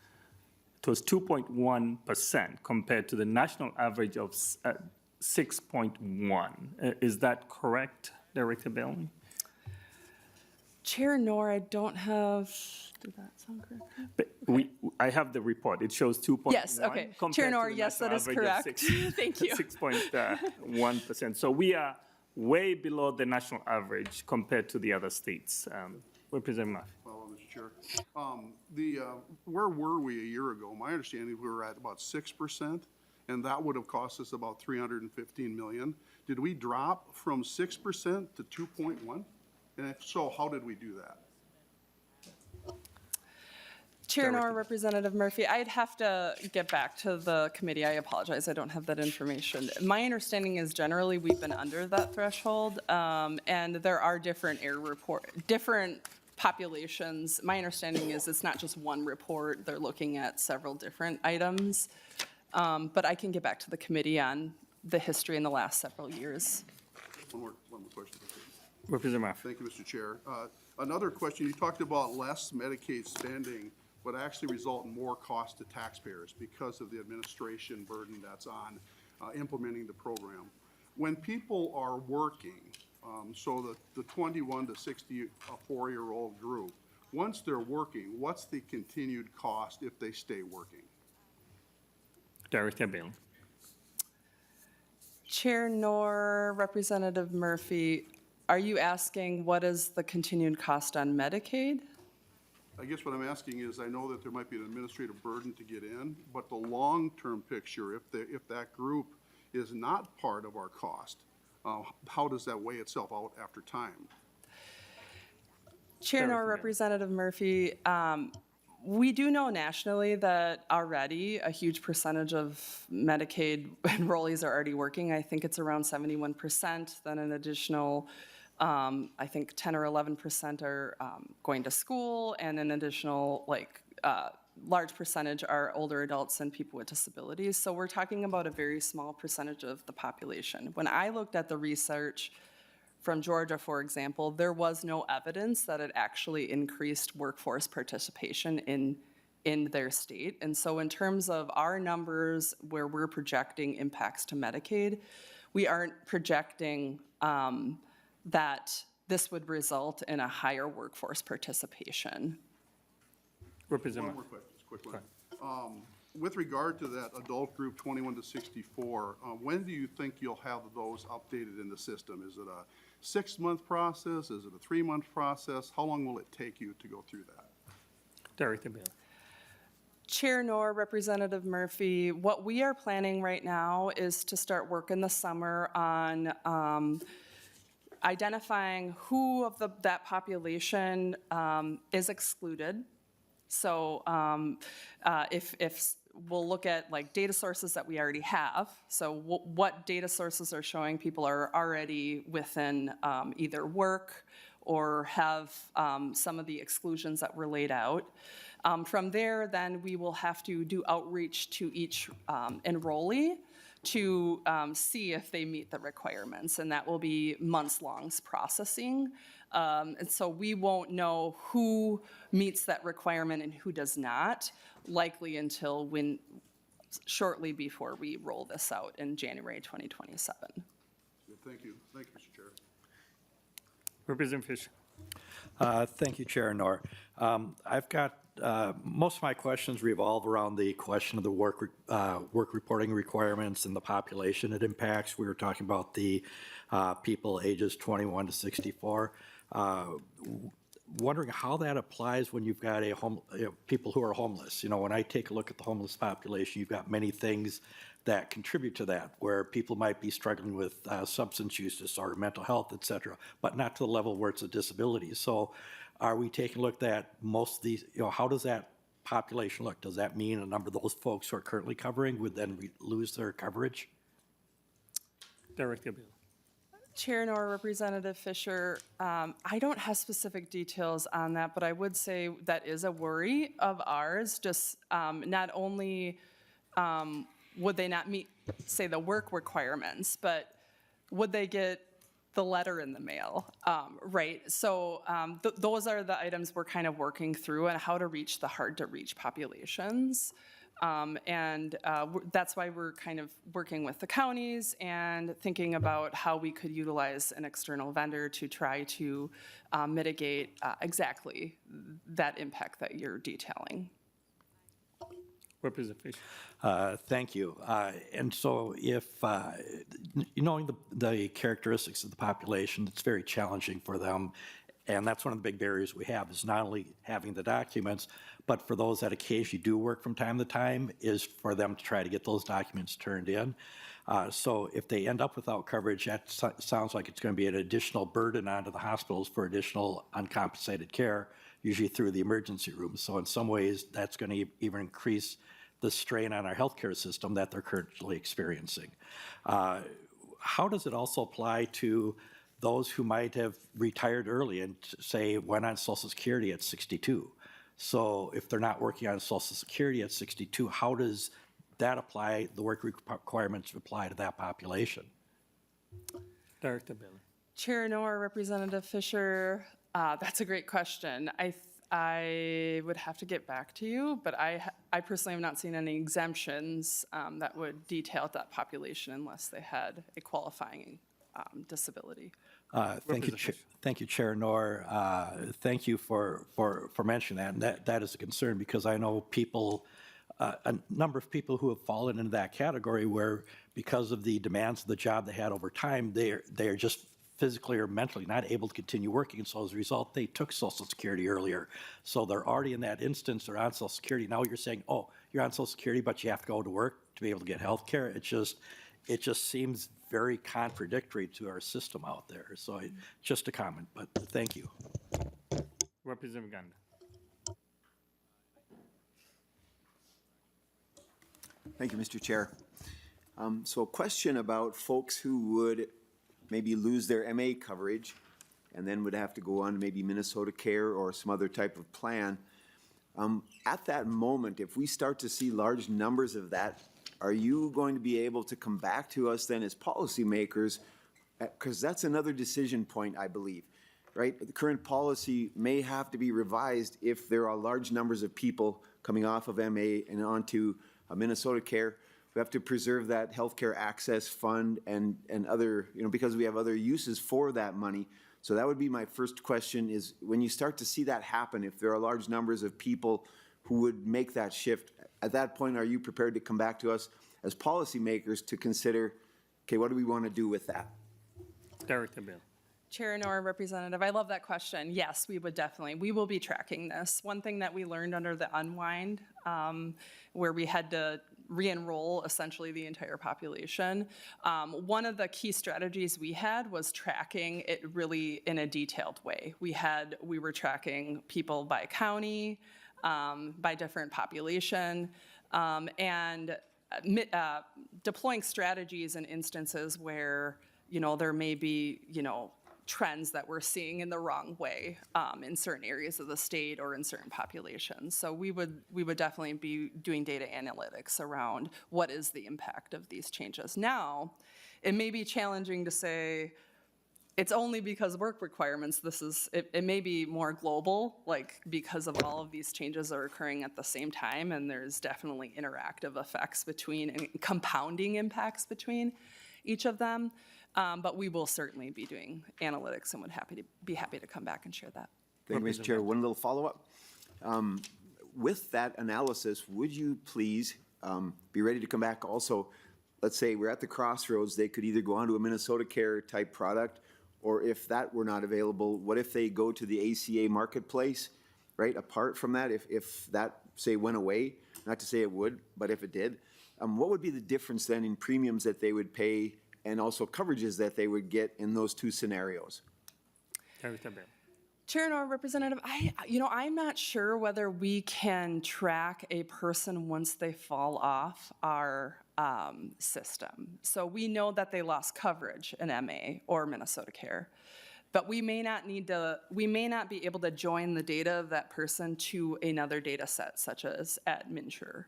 It was 2.1% compared to the national average of 6.1. Is that correct, Director Bailey? Chair Nor, I don't have, did that sound correct? But I have the report. It shows 2.1. Yes, okay. Chair Nor, yes, that is correct. Thank you. 6.1%. So we are way below the national average compared to the other states. Representative Murphy. Well, Mr. Chair, where were we a year ago? My understanding, we were at about 6%, and that would have cost us about $315 million. Did we drop from 6% to 2.1? And if so, how did we do that? Chair Nor, Representative Murphy, I'd have to get back to the committee. I apologize, I don't have that information. My understanding is generally we've been under that threshold, and there are different different populations. My understanding is it's not just one report, they're looking at several different items. But I can get back to the committee on the history in the last several years. One more question. Representative Murphy. Thank you, Mr. Chair. Another question, you talked about less Medicaid spending would actually result in more cost to taxpayers because of the administration burden that's on implementing the program. When people are working, So the 21 to 64-year-old group, once they're working, what's the continued cost if they stay working? Director Bailey. Chair Nor, Representative Murphy, are you asking what is the continued cost on Medicaid? I guess what I'm asking is, I know that there might be an administrative burden to get in, but the long-term picture, if that group is not part of our cost, how does that weigh itself out after time? Chair Nor, Director Bailey. Representative Murphy, we do know nationally that already a huge percentage of Medicaid enrollees are already working. I think it's around 71%, then an additional I think 10 or 11% are going to school, and an additional large percentage are older adults and people with disabilities. So we're talking about a very small percentage of the population. When I looked at the research from Georgia, for example, there was no evidence that it actually increased workforce participation in their state. And so in terms of our numbers where we're projecting impacts to Medicaid, we aren't projecting that this would result in a higher workforce participation. One Representative. more question, just a quick one. With regard to that adult group 21 to 64, when do you think you'll have those updated in the system? Is it a 6-month process? Is it a 3-month process? How long will it take you to go through that? Director Bailey. Chair Nor, Representative Murphy, what we are planning right now is to start work in the summer on identifying who of that population is excluded. So if we'll look at data sources that we already have. So what data sources are showing people are already within either work or have some of the exclusions that were laid out. From there, then we will have to do outreach to each enrollee to see if they meet the requirements, and that will be months-long processing. And so we won't know who meets that requirement and who does not, likely until shortly before we roll this out in January 2027. Thank you. Thank you, Mr. Chair. Representative Fisher. Thank you, Chair Nor. I've got, most of my questions revolve around the question of the work reporting requirements and the population it impacts. We were talking about the people ages 21 to 64. Wondering how that applies when you've got people who are homeless. You know, when I take a look at the homeless population, you've got many things that contribute to that, where people might be struggling with substance use disorder, mental health, et cetera, but not to the level where it's a disability. So are we taking a look at most of these, how does that population look? Does that mean a number of those folks who are currently covering would then lose their coverage? Director Bailey. Chair Nor, Representative Fisher, I don't have specific details on that, but I would say that is a worry of ours. Just not only would they not meet, say, the work requirements, but would they get the letter in the mail, right? So those are the items we're kind of working through, and how to reach the hard-to-reach populations. And that's why we're kind of working with the counties and thinking about how we could utilize an external vendor to try to mitigate exactly that impact that you're detailing. Representative Fisher. Thank you. And so if, knowing the characteristics of the population, it's very challenging for them. And that's one of the big barriers we have, is not only having the documents, but for those that occasionally do work from time to time, is for them to try to get those documents turned in. So if they end up without coverage, that sounds like it's going to be an additional burden onto the hospitals for additional uncompensated care, usually through the emergency room. So in some ways, that's going to even increase the strain on our healthcare system that they're currently experiencing. How does it also apply to those who might have retired early and, say, went on Social Security at 62? So if they're not working on Social Security at 62, how does that apply, the work requirements apply to that population? Director Bailey. Chair Nor, Representative Fisher, that's a great question. I would have to get back to you, but I personally have not seen any exemptions that would detail that population unless they had a qualifying disability. Thank you, Chair Noor. Thank you for mentioning that. And that is a concern because I know people, a number of people who have fallen into that category where because of the demands of the job they had over time, they're just physically or mentally not able to continue working. And so as a result, they took Social Security earlier. So they're already in that instance, they're on Social Security. Now you're saying, oh, you're on Social Security, but you have to go to work to be able to get health care. It just seems very contradictory to our system out there. So just a comment, but thank you. Representative Ganda. Thank you, Mr. Chair. So a question about folks who would maybe lose their MA coverage and then would have to go on maybe Minnesota Care or some other type of plan. At that moment, if we start to see large numbers of that, are you going to be able to come back to us then as policymakers? Because that's another decision point, I believe, right? The current policy may have to be revised if there are large numbers of people coming off of MA and onto Minnesota Care. We have to preserve that healthcare access fund and other, because we have other uses for that money. So that would be my first question is when you start to see that happen, if there are large numbers of people who would make that shift, at that point, are you prepared to come back to us as policymakers to consider, okay, what do we want to do with that? Director Bill. Chair Noor, Representative, I love that question. Yes, we will be tracking this. One thing that we learned under the unwind, where we had to re-enroll essentially the entire population, one of the key strategies we had was tracking it really in a detailed way. We were tracking people by county, by different population, and deploying strategies in instances where, there may be, trends that we're seeing in the wrong way in certain areas of the state or in certain populations. So we would definitely be doing data analytics around what is the impact of these changes. Now, it may be challenging to say, it's only because work requirements, it may be more global, like because of all of these changes are occurring at the same time, and there's definitely interactive effects between and compounding impacts between each of them. But we will certainly be doing analytics and would be happy to come back and share that. Thank you, Mr. Chair. One little follow-up. With that analysis, would you please be ready to come back also? Let's say we're at the crossroads, they could either go on to a Minnesota Care type product, or if that were not available, what if they go to the ACA marketplace, right? Apart from that, if that, say, went away, not to say it would, but if it did, what would be the difference then in premiums that they would pay and also coverages that they would get in those two scenarios? Director Bill. Chair Noor, Representative, I'm not sure whether we can track a person once they fall off our system. So we know that they lost coverage in MA or Minnesota Care, but we may not be able to join the data of that person to another data set, such as at MNsure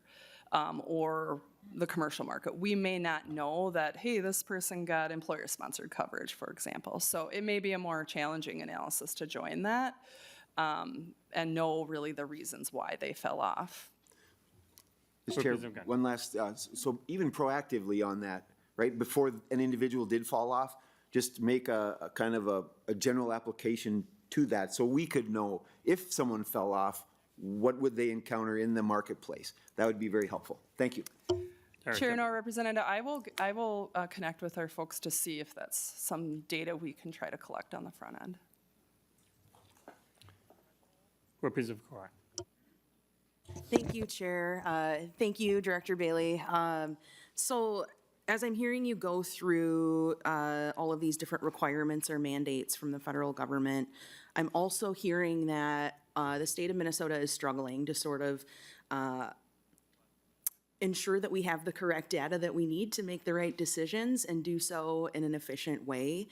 or the commercial market. We may not know that, hey, this person got employer-sponsored coverage, for example. So it may be a more challenging analysis to join that and know really the reasons why they fell off. Mr. Chair, one last, so even proactively on that, right, before an individual did fall off, just make a kind of a general application to that so we could know if someone fell off, what would they encounter in the marketplace? That would be very helpful. Thank you. Chair Noor, Representative, I will connect with our folks to see if that's some data we can try to collect on the front end. Representative Kaur. Thank you, Chair. Thank you, Director Bailey. So as I'm hearing you go through all of these different requirements or mandates from the federal government, I'm also hearing that the state of Minnesota is struggling to sort of ensure that we have the correct data that we need to make the right decisions and do so in an efficient way.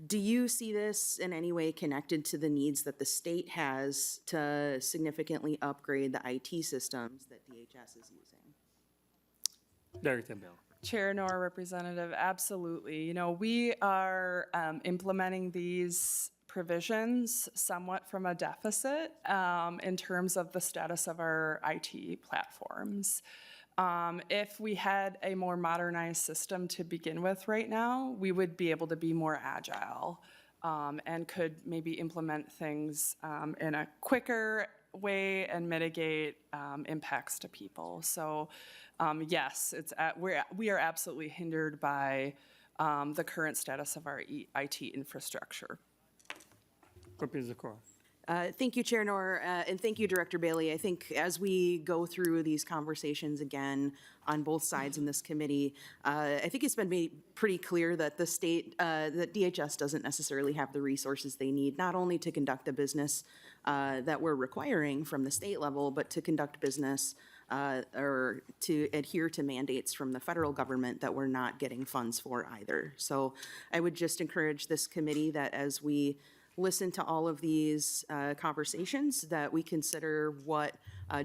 Do you see this in any way connected to the needs that the state has to significantly upgrade the IT systems that DHS is using? Director Bill. Chair Noor, Representative, absolutely. We are implementing these provisions somewhat from a deficit in terms of the status of our IT platforms. If we had a more modernized system to begin with right now, we would be able to be more agile and could maybe implement things in a quicker way and mitigate impacts to people. So yes, we are absolutely hindered by the current status of our IT infrastructure. Representative Zakor. Thank you, Chair Nor, and thank you, Director Bailey. I think as we go through these conversations again on both sides in this committee, I think it's been made pretty clear that the state, that DHS doesn't necessarily have the resources they need, not only to conduct the business that we're requiring from the state level, but to conduct business or to adhere to mandates from the federal government that we're not getting funds for either. So I would just encourage this committee that as we listen to all of these conversations, that we consider what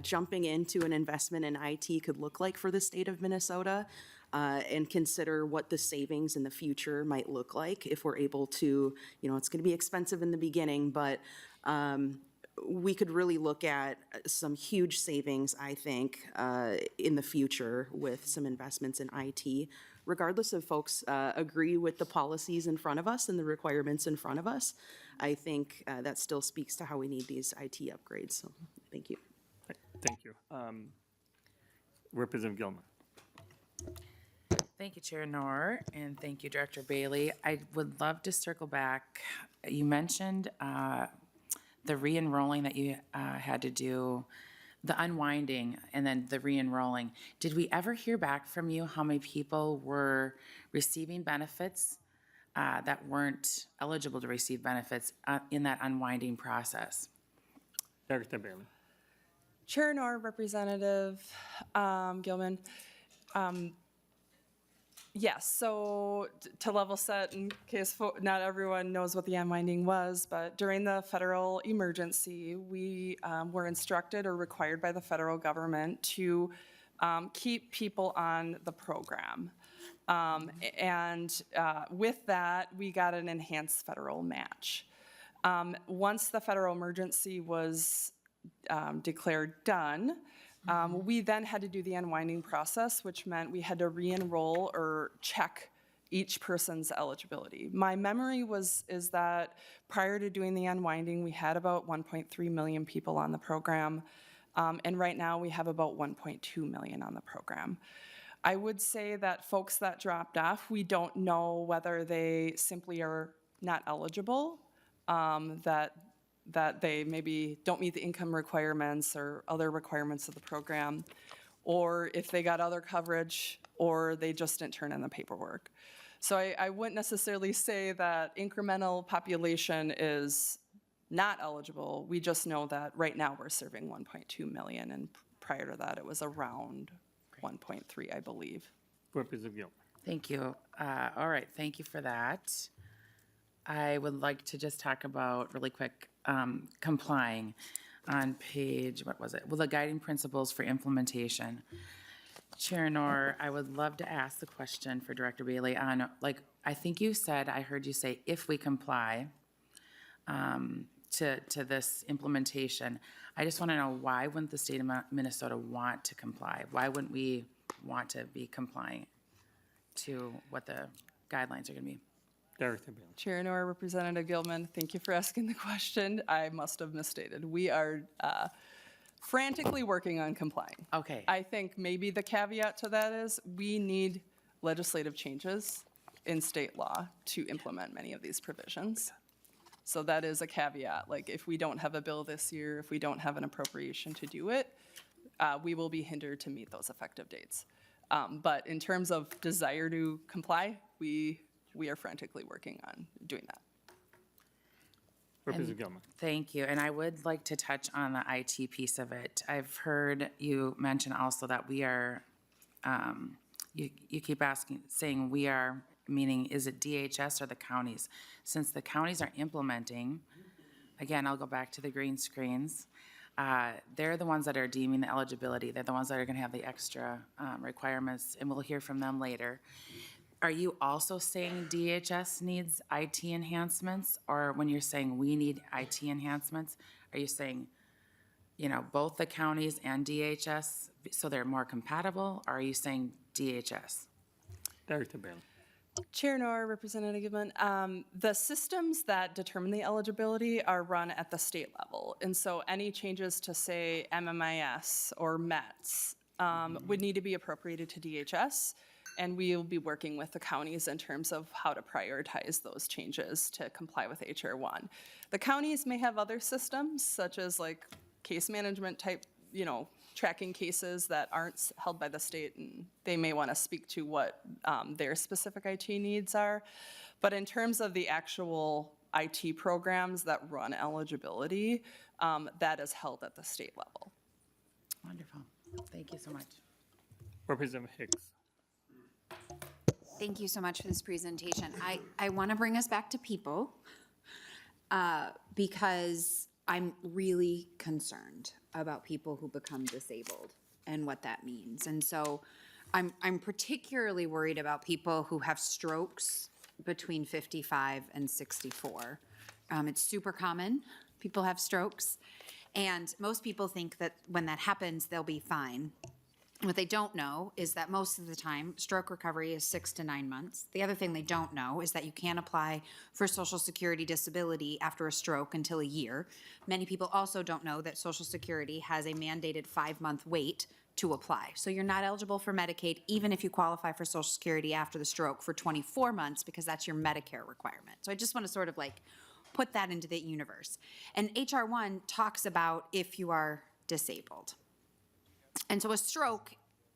jumping into an investment in IT could look like for the state of Minnesota, and consider what the savings in the future might look like if we're able to, it's going to be expensive in the beginning, but we could really look at some huge savings, I think, in the future with some investments in IT, regardless if folks agree with the policies in front of us and the requirements in front of us. I think that still speaks to how we need these IT upgrades. So thank you. Thank you. Representative Gilman. Thank you, Chair Nor, and thank you, Director Bailey. I would love to circle back. You mentioned the re-enrolling that you had to do, the unwinding and then the re-enrolling. Did we ever hear back from you how many people were receiving benefits that weren't eligible to receive benefits in that unwinding process? Director Bailey. Chair Nor, Representative Gilman. Yes, so to level set, in case not everyone knows what the unwinding was, but during the federal emergency, we were instructed or required by the federal government to keep people on the program. And with that, we got an enhanced federal match. Once the federal emergency was declared done, we then had to do the unwinding process, which meant we had to re-enroll or check each person's eligibility. My memory is that prior to doing the unwinding, we had about 1.3 million people on the program, and right now we have about 1.2 million on the program. I would say that folks that dropped off, we don't know whether they simply are not eligible, that they maybe don't meet the income requirements or other requirements of the program, or if they got other coverage, or they just didn't turn in the paperwork. So I wouldn't necessarily say that incremental population is not eligible. We just know that right now we're serving 1.2 million, and prior to that it was around 1.3, I believe. Representative Gilman. Thank you. All right, thank you for that. I would like to just talk about really quick complying on page, what was it? Well, the guiding principles for implementation. Chair Nor, I would love to ask the question for Director Bailey on, I think you said, I heard you say, if we comply to this implementation. I just want to know, why wouldn't the state of Minnesota want to comply? Why wouldn't we want to be complying to what the guidelines are going to be? Director Bailey. Chair Nor, Representative Gilman, thank you for asking the question. I must have misstated. We are frantically working on complying. Okay. I think maybe the caveat to that is we need legislative changes in state law to implement many of these provisions. So that is a caveat. Like, if we don't have a bill this year, if we don't have an appropriation to do it, we will be hindered to meet those effective dates. But in terms of desire to comply, we are frantically working on doing that. Representative Gilman. Thank you. And I would like to touch on the IT piece of it. I've heard you mention also that we are, you keep saying we are, meaning is it DHS or the counties? Since the counties are implementing, again, I'll go back to the green screens. They're the ones that are deeming the eligibility. They're the ones that are going to have the extra requirements, and we'll hear from them later. Are you also saying DHS needs IT enhancements? Or when you're saying we need IT enhancements, are you saying both the counties and DHS, so they're more compatible? Or are you saying DHS? Director Bailey. Chair Nor, Representative Goodman, the systems that determine the eligibility are run at the state level. And so any changes to, say, MMIS or METS would need to be appropriated to DHS, and we will be working with the counties in terms of how to prioritize those changes to comply with HR 1. The counties may have other systems, such as like case management type, tracking cases that aren't held by the state, and they may want to speak to what their specific IT needs are. But in terms of the actual IT programs that run eligibility, that is held at the state level. Wonderful. Thank you so much. Representative Hicks. Thank you so much for this presentation. I want to bring us back to people because I'm really concerned about people who become disabled and what that means. And so I'm particularly worried about people who have strokes between 55 and 64. It's super common. People have strokes. And most people think that when that happens, they'll be fine. What they don't know is that most of the time, stroke recovery is 6 to 9 months. The other thing they don't know is that you can't apply for Social Security disability after a stroke until a year. Many people also don't know that Social Security has a mandated 5-month wait to apply. So you're not eligible for Medicaid even if you qualify for Social Security after the stroke for 24 months because that's your Medicare requirement. So I just want to sort of like put that into the universe. And HR 1 talks about if you are disabled. And so a stroke,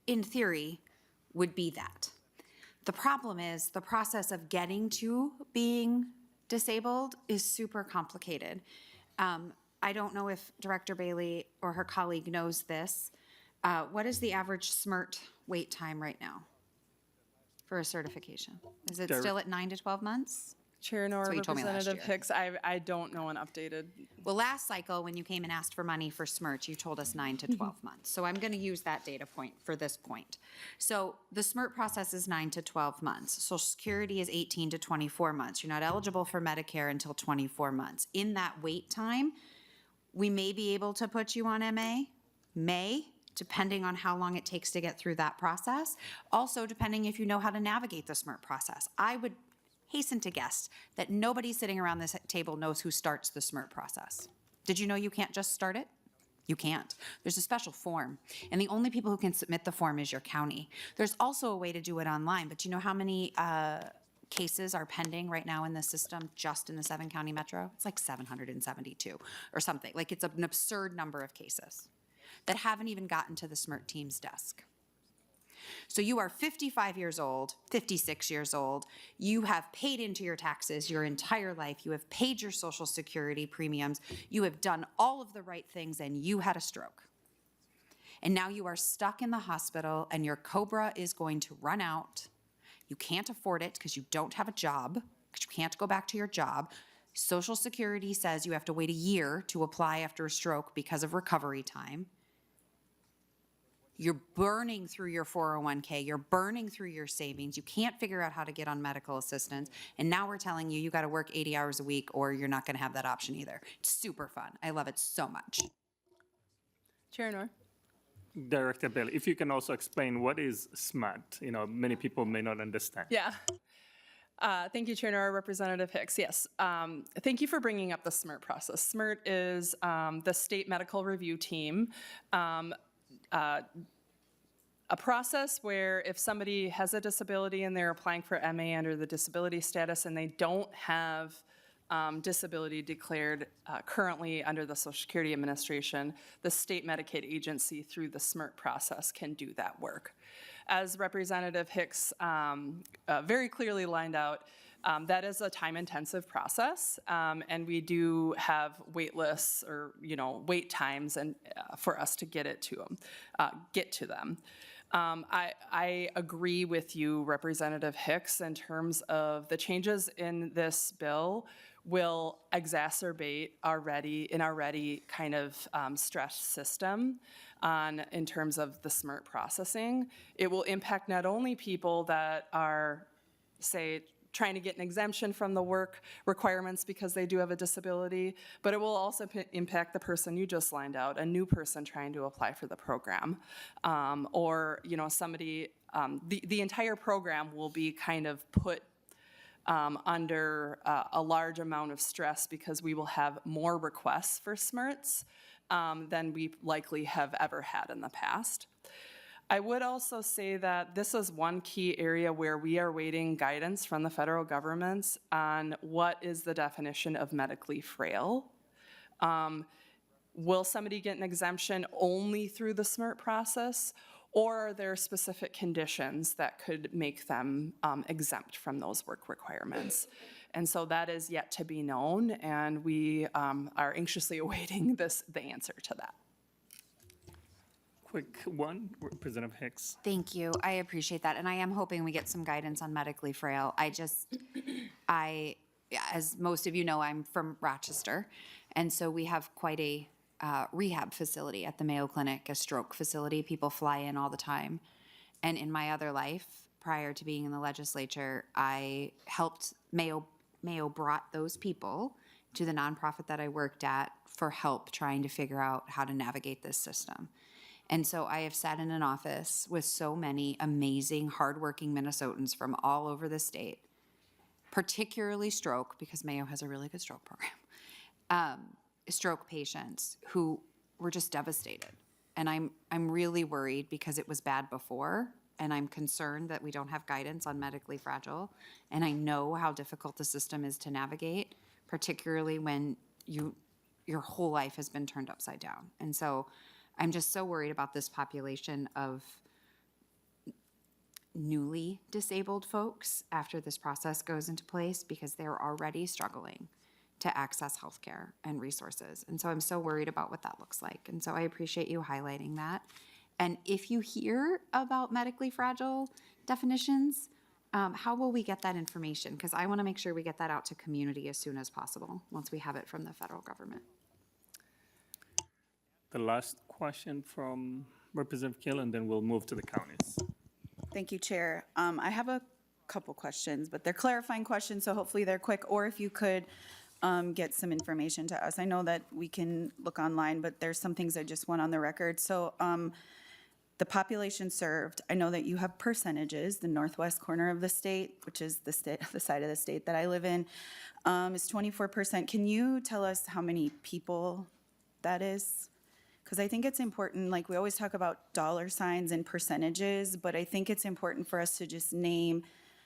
in theory, would be that. The problem is the process of getting to being disabled is super complicated. I don't know if Director Bailey or her colleague knows this. What is the average SMRT wait time right now for a certification? Is it still at 9 to 12 months? Chair Nor, That's what you told me last Representative year. Hicks, I don't know an updated. Well, last cycle, when you came and asked for money for SMRT, you told us 9 to 12 months. So I'm going to use that data point for this point. So the SMRT process is 9 to 12 months. Social Security is 18 to 24 months. You're not eligible for Medicare until 24 months. In that wait time, we may be able to put you on MA, depending on how long it takes to get through that process. Also, depending if you know how to navigate the SMRT process. I would hasten to guess that nobody sitting around this table knows who starts the SMRT process. Did you know you can't just start it? You can't. There's a special form, and the only people who can submit the form is your county. There's also a way to do it online, but do you know how many cases are pending right now in the system just in the 7-county metro? It's like 772 or something. Like it's an absurd number of cases that haven't even gotten to the SMRT team's desk. So you are 55 years old, 56 years old, you have paid into your taxes your entire life, you have paid your Social Security premiums, you have done all of the right things, and you had a stroke. And now you are stuck in the hospital and your COBRA is going to run out. You can't afford it because you don't have a job, because you can't go back to your job. Social Security says you have to wait a year to apply after a stroke because of recovery time. You're burning through your 401k, you're burning through your savings, you can't figure out how to get on medical assistance, and now we're telling you you gotta work 80 hours a week or you're not gonna have that option either. It's super fun. I love it so much. Chair Nor. Director Bailey, if you can also explain what is SMART? Many people may not understand. Yeah. Thank you, Chair Nor, Representative Hicks. Yes, thank you for bringing up the SMRT process. SMRT is the state medical review team. A process where if somebody has a disability and they're applying for MA under the disability status and they don't have disability declared currently under the Social Security Administration, the state Medicaid agency through the SMRT process can do that work. As Representative Hicks very clearly lined out, that is a time-intensive process, and we do have wait lists or wait times and for us to get to them. I agree with you, Representative Hicks, in terms of the changes in this bill will exacerbate an already kind of stressed system in terms of the SMRT processing. It will impact not only people that are, say, trying to get an exemption from the work requirements because they do have a disability, but it will also impact the person you just lined out, a new person trying to apply for the program. Or, somebody, the entire program will be kind of put under a large amount of stress because we will have more requests for SMRTs than we likely have ever had in the past. I would also say that this is one key area where we are waiting guidance from the federal government on what is the definition of medically frail. Will somebody get an exemption only through the SMRT process, or are there specific conditions that could make them exempt from those work requirements? And so that is yet to be known, and we are anxiously awaiting the answer to that. Quick one, Representative Hicks. Thank you. I appreciate that. And I am hoping we get some guidance on medically frail. As most of you know, I'm from Rochester. And so we have quite a rehab facility at the Mayo Clinic, a stroke facility. People fly in all the time. And in my other life, prior to being in the legislature, I helped Mayo brought those people to the nonprofit that I worked at for help trying to figure out how to navigate this system. And so I have sat in an office with so many amazing, hardworking Minnesotans from all over the state, particularly stroke, because Mayo has a really good stroke program, stroke patients who were just devastated. And I'm really worried because it was bad before, and I'm concerned that we don't have guidance on medically fragile. And I know how difficult the system is to navigate, particularly when your whole life has been turned upside down. And so I'm just so worried about this population of newly disabled folks after this process goes into place because they're already struggling to access healthcare and resources. And so I'm so worried about what that looks like. And so I appreciate you highlighting that. And if you hear about medically fragile definitions, how will we get that information? Because I want to make sure we get that out to community as soon as possible once we have it from the federal government. The last question from Representative Kill, and then we'll move to the counties. Thank you, Chair. I have a couple questions, but they're clarifying questions, so hopefully they're quick. Or if you could get some information to us. I know that we can look online, but there's some things I just want on the record. So the population served, I know that you have percentages. The northwest corner of the state, which is the side of the state that I live in, is 24%. Can you tell us how many people that is? Because I think it's important, like we always talk about dollar signs and percentages, but I think it's important for us to just name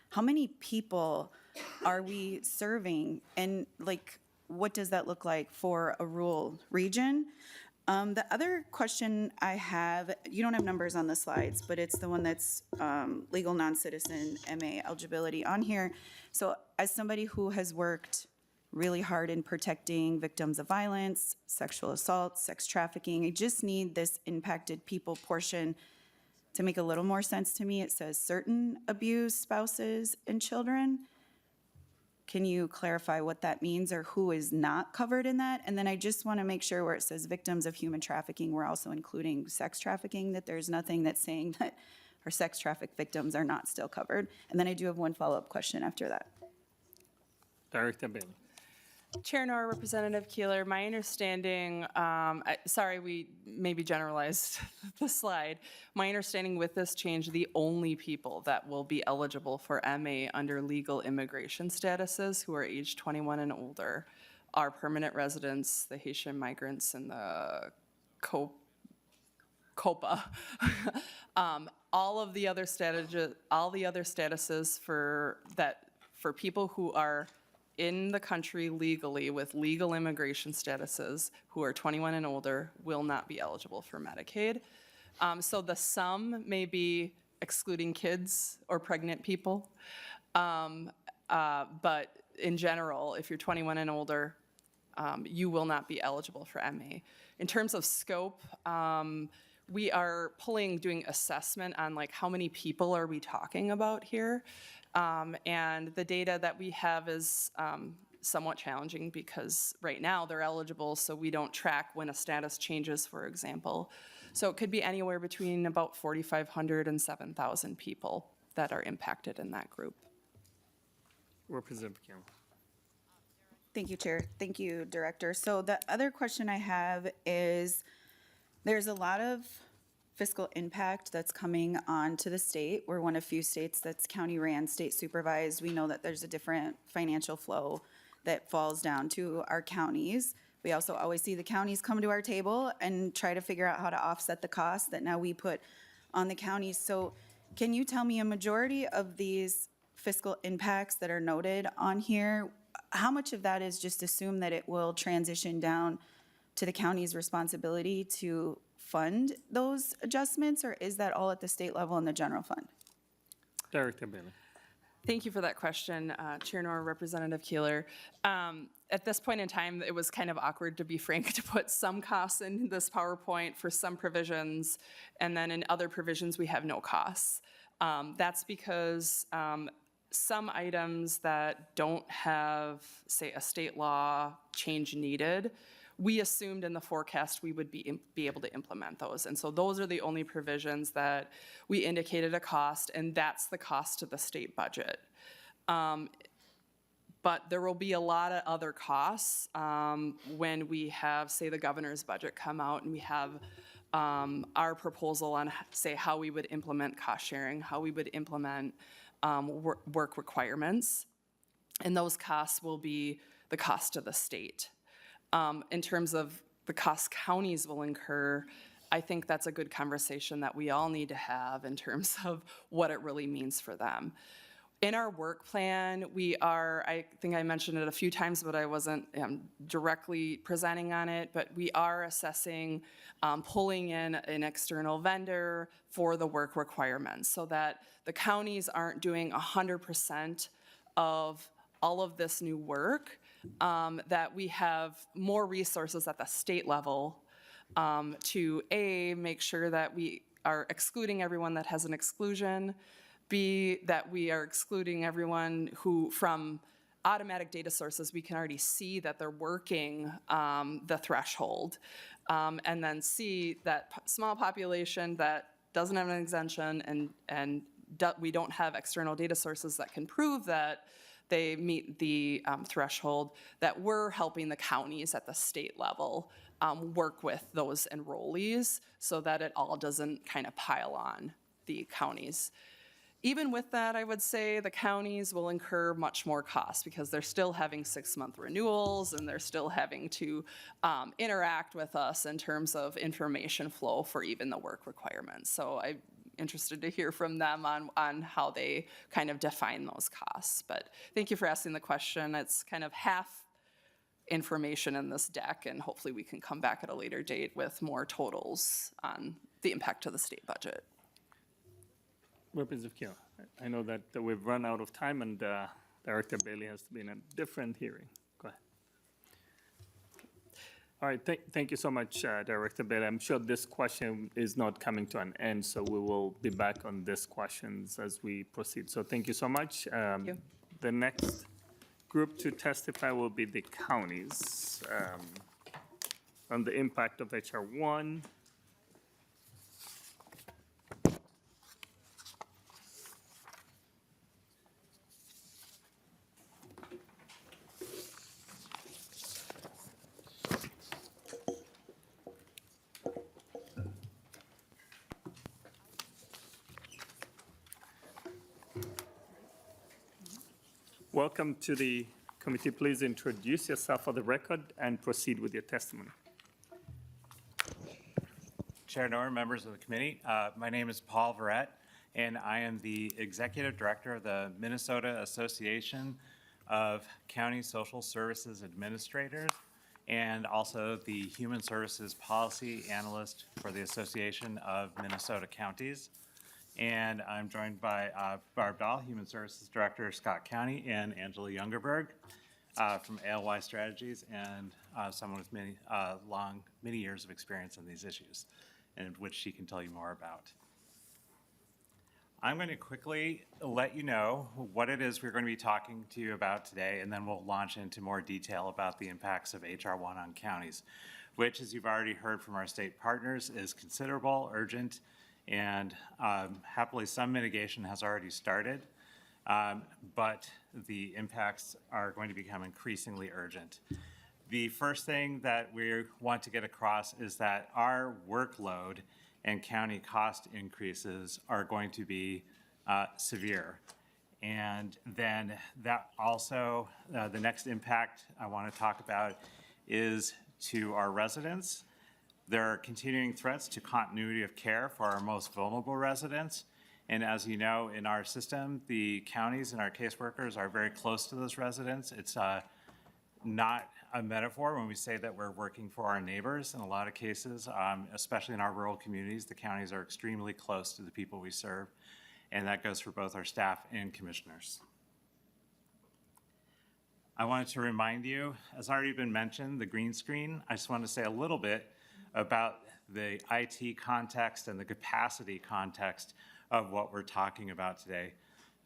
how many people are we serving, and like what does that look like for a rural region? The other question I have, you don't have numbers on the slides, but it's the one that's legal non-citizen MA eligibility on here. So as somebody who has worked really hard in protecting victims of violence, sexual assault, sex trafficking, I just need this impacted people portion to make a little more sense to me. It says certain abused spouses and children. Can you clarify what that means or who is not covered in that? And then I just want to make sure where it says victims of human trafficking, we're also including sex trafficking, that there's nothing that's saying that our sex trafficked victims are not still covered. And then I do have one follow-up question after that. Director Bailey. Chair Nora, Representative Keeler, my understanding, sorry, we maybe generalized the slide. My understanding with this change, the only people that will be eligible for MA under legal immigration statuses who are age 21 and older are permanent residents, the Haitian migrants, and the COPA. All the other statuses for people who are in the country legally with legal immigration statuses who are 21 and older will not be eligible for Medicaid. So the sum may be excluding kids or pregnant people. But in general, if you're 21 and older, you will not be eligible for MA. In terms of scope, we are doing assessment on like how many people are we talking about here. And the data that we have is somewhat challenging because right now they're eligible, so we don't track when a status changes, for example. So it could be anywhere between about 4,500 and 7,000 people that are impacted in that group. Representative Kim. Thank you, Chair. Thank you, Director. So the other question I have is, there's a lot of fiscal impact that's coming on to the state. We're one of few states that's county ran, state supervised. We know that there's a different financial flow that falls down to our counties. We also always see the counties come to our table and try to figure out how to offset the costs that now we put on the counties. So can you tell me, a majority of these fiscal impacts that are noted on here, how much of that is just assume that it will transition down to the county's responsibility to fund those adjustments, or is that all at the state level in the general fund? Director Bailey. Thank you for that question, Chair Nor, Representative Keeler. At this point in time, it was kind of awkward, to be frank, to put some costs in this PowerPoint for some provisions, and then in other provisions, we have no costs. That's because some items that don't have, say, a state law change needed, we assumed in the forecast we would be able to implement those. And so those are the only provisions that we indicated a cost, and that's the cost to the state budget. But there will be a lot of other costs when we have, say, the governor's budget come out and we have our proposal on, say, how we would implement cost sharing, how we would implement work requirements. And those costs will be the cost to the state. In terms of the costs counties will incur, I think that's a good conversation that we all need to have in terms of what it really means for them. In our work plan, we are, I think I mentioned it a few times, but I wasn't directly presenting on it, but we are assessing pulling in an external vendor for the work requirements so that the counties aren't doing 100% of all of this new work, that we have more resources at the state level to A, make sure that we are excluding everyone that has an exclusion, B, that we are excluding everyone who, from automatic data sources, we can already see that they're working the threshold. And then C, that small population that doesn't have an exemption and we don't have external data sources that can prove that they meet the threshold, that we're helping the counties at the state level work with those enrollees so that it all doesn't kind of pile on the counties. Even with that, I would say the counties will incur much more costs because they're still having 6-month renewals and they're still having to interact with us in terms of information flow for even the work requirements. So I'm interested to hear from them on how they kind of define those costs. But thank you for asking the question. It's kind of half information in this deck, and hopefully we can come back at a later date with more totals on the impact to the state budget. Representative Keough, I know that we've run out of time and Director Bailey has to be in a different hearing. Go ahead. All right, thank you so much, Director Bailey. I'm sure this question is not coming to an end, so we will be back on these questions as we proceed. So thank you so much. Thank you. The next group to testify will be the counties on the impact of HR 1. Welcome to the committee. Please introduce yourself for the record and proceed with your testimony. Chair Noor, members of the committee, my name is Paul Verrett, and I am the Executive Director of the Minnesota Association of County Social Services Administrators, and also the Human Services Policy Analyst for the Association of Minnesota Counties. And I'm joined by Barb Dahl, Human Services Director of Scott County, and Angela Youngerberg from ALY Strategies, and someone with many years of experience on these issues, and which she can tell you more about. I'm going to quickly let you know what it is we're going to be talking to you about today, and then we'll launch into more detail about the impacts of HR 1 on counties, which, as you've already heard from our state partners, is considerable, urgent, and happily some mitigation has already started. but the impacts are going to become increasingly urgent. The first thing that we want to get across is that our workload and county cost increases are going to be severe. And then that also, the next impact I want to talk about is to our residents. There are continuing threats to continuity of care for our most vulnerable residents. And as you know, in our system, the counties and our caseworkers are very close to those residents. It's not a metaphor when we say that we're working for our neighbors. In a lot of cases, especially in our rural communities, the counties are extremely close to the people we serve. And that goes for both our staff and commissioners. I wanted to remind you, as already been mentioned, the green screen. I just want to say a little bit about the IT context and the capacity context of what we're talking about today.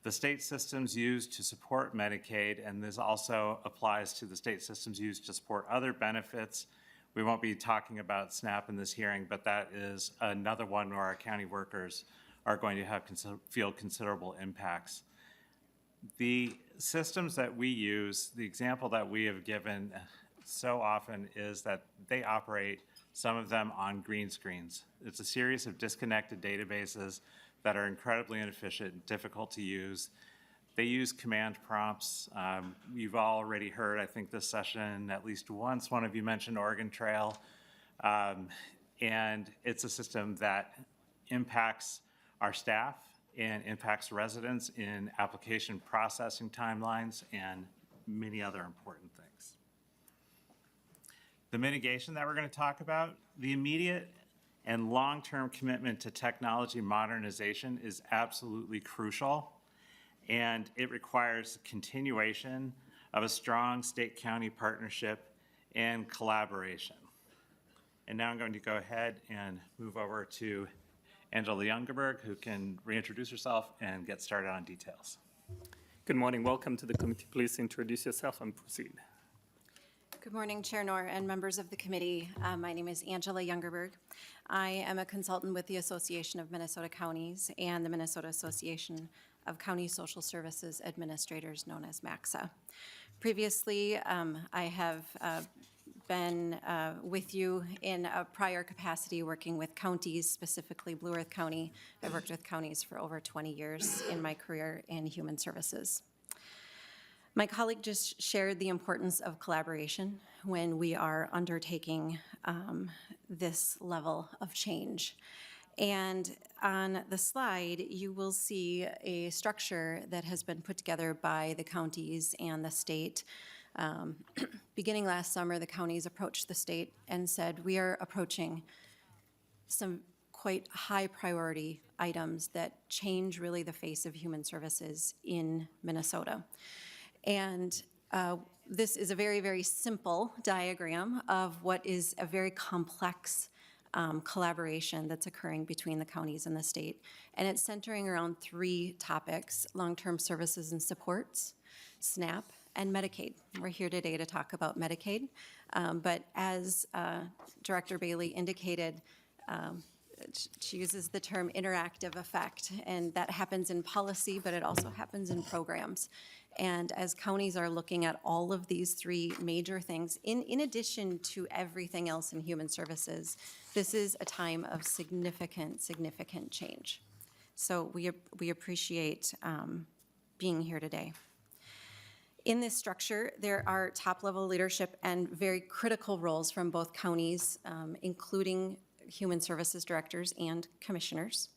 The state systems used to support Medicaid, and this also applies to the state systems used to support other benefits. We won't be talking about SNAP in this hearing, but that is another one where our county workers are going to have feel considerable impacts. The systems that we use, the example that we have given so often is that they operate, some of them on green screens. It's a series of disconnected databases that are incredibly inefficient, difficult to use. They use command prompts. You've already heard, I think this session, at least once, one of you mentioned Oregon Trail. And it's a system that impacts our staff and impacts residents in application processing timelines and many other important things. The mitigation that we're going to talk about, the immediate and long-term commitment to technology modernization is absolutely crucial, and it requires continuation of a strong state-county partnership and collaboration. And now I'm going to go ahead and move over to Angela Youngerberg, who can reintroduce herself and get started on details. Good morning. Welcome to the committee. Please introduce yourself and proceed. Good morning, Chair Knorr and members of the committee. My name is Angela Youngerberg. I am a consultant with the Association of Minnesota Counties and the Minnesota Association of County Social Services Administrators, known as MACSA. Previously, I have been with you in a prior capacity working with counties, specifically Blue Earth County. I've worked with counties for over 20 years in my career in human services. My colleague just shared the importance of collaboration when we are undertaking this level of change. And on the slide, you will see a structure that has been put together by the counties and the state. Beginning last summer, the counties approached the state and said, we are approaching some quite high priority items that change really the face of human services in Minnesota. And this is a very, very simple diagram of what is a very complex collaboration that's occurring between the counties and the state. And it's centering around three topics: long-term services and supports, SNAP, and Medicaid. We're here today to talk about Medicaid. But as Director Bailey indicated, she uses the term interactive effect, and that happens in policy, but it also happens in programs. And as counties are looking at all of these three major things, in addition to everything else in human services, this is a time of significant, significant change. So we appreciate being here today. In this structure, there are top-level leadership and very critical roles from both counties, including human services directors and commissioners,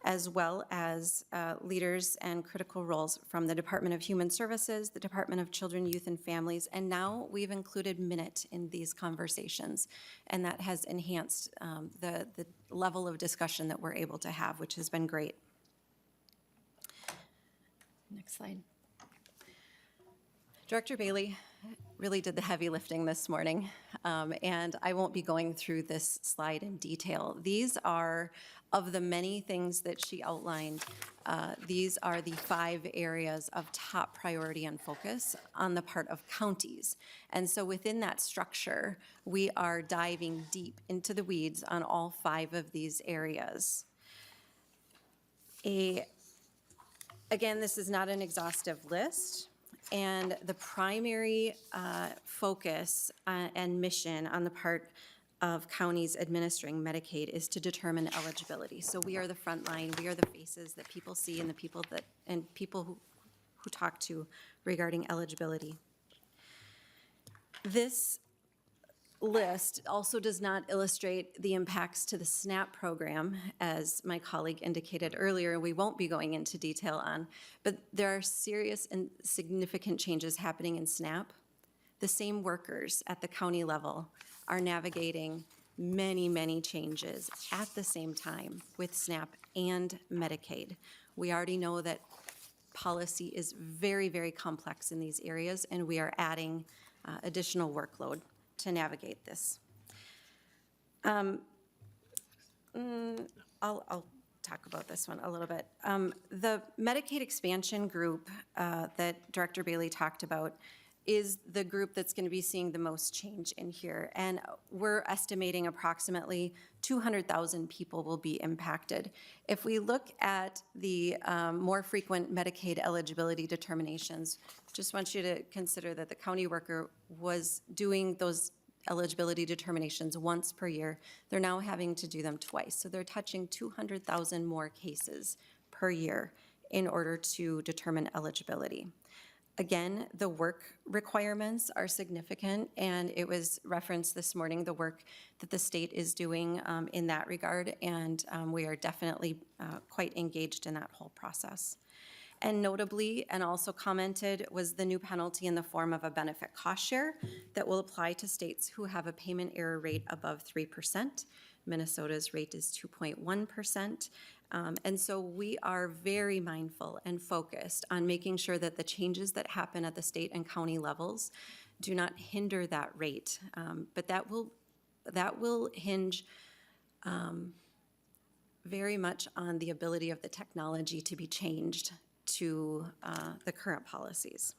as well as leaders and critical roles from the Department of Human Services, the Department of Children, Youth, and Families, and now we've included Minute in these conversations, and that has enhanced the level of discussion that we're able to have, which has been great. Next slide. Director Bailey really did the heavy lifting this morning, and I won't be going through this slide in detail. These are, of the many things that she outlined, these are the 5 areas of top priority and focus on the part of counties. And so within that structure, we are diving deep into the weeds on all 5 of these areas. A Again, this is not an exhaustive list, and the primary focus and mission on the part of counties administering Medicaid is to determine eligibility. So we are the front line, we are the faces that people see and the people who talk to regarding eligibility. This list also does not illustrate the impacts to the SNAP program, as my colleague indicated earlier, we won't be going into detail on, but there are serious and significant changes happening in SNAP. The same workers at the county level are navigating many, many changes at the same time with SNAP and Medicaid. We already know that policy is very, very complex in these areas, and we are adding additional workload to navigate this. I'll talk about this one a little bit. The Medicaid expansion group that Director Bailey talked about is the group that's going to be seeing the most change in here. And we're estimating approximately 200,000 people will be impacted. If we look at the more frequent Medicaid eligibility determinations, just want you to consider that the county worker was doing those eligibility determinations once per year. They're now having to do them twice. So they're touching 200,000 more cases per year in order to determine eligibility. Again, the work requirements are significant, and it was referenced this morning, the work that the state is doing in that regard, and we are definitely quite engaged in that whole process. And notably, and also commented, was the new penalty in the form of a benefit cost share that will apply to states who have a payment error rate above 3%. Minnesota's rate is 2.1%. And so we are very mindful and focused on making sure that the changes that happen at the state and county levels do not hinder that rate. But that will hinge very much on the ability of the technology to be changed to the current policies.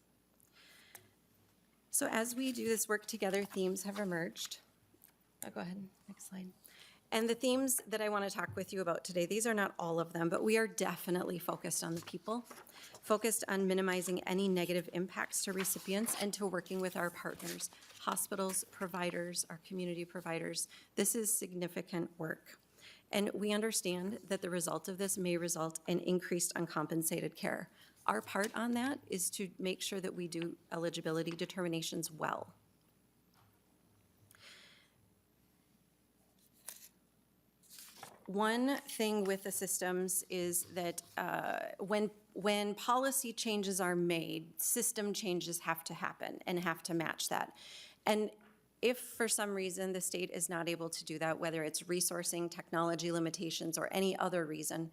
So as we do this work together, themes have emerged. Go ahead, next slide. And the themes that I want to talk with you about today, these are not all of them, but we are definitely focused on the people, focused on minimizing any negative impacts to recipients and to working with our partners, hospitals, providers, our community providers. This is significant work. And we understand that the result of this may result in increased uncompensated care. Our part on that is to make sure that we do eligibility determinations well. One thing with the systems is that when policy changes are made, system changes have to happen and have to match that. And if for some reason the state is not able to do that, whether it's resourcing, technology limitations, or any other reason,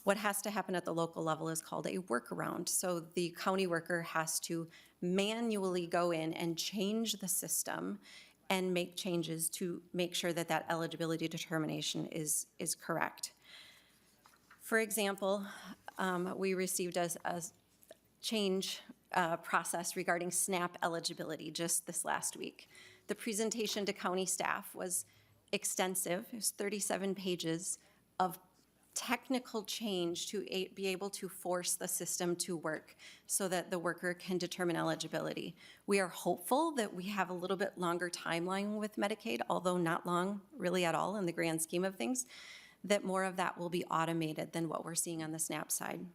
what has to happen at the local level is called a workaround. So the county worker has to manually go in and change the system and make changes to make sure that that eligibility determination is correct. For example, we received a change process regarding SNAP eligibility just this last week. The presentation to county staff was extensive. It was 37 pages of technical change to be able to force the system to work so that the worker can determine eligibility. We are hopeful that we have a little bit longer timeline with Medicaid, although not long really at all in the grand scheme of things, that more of that will be automated than what we're seeing on the SNAP side.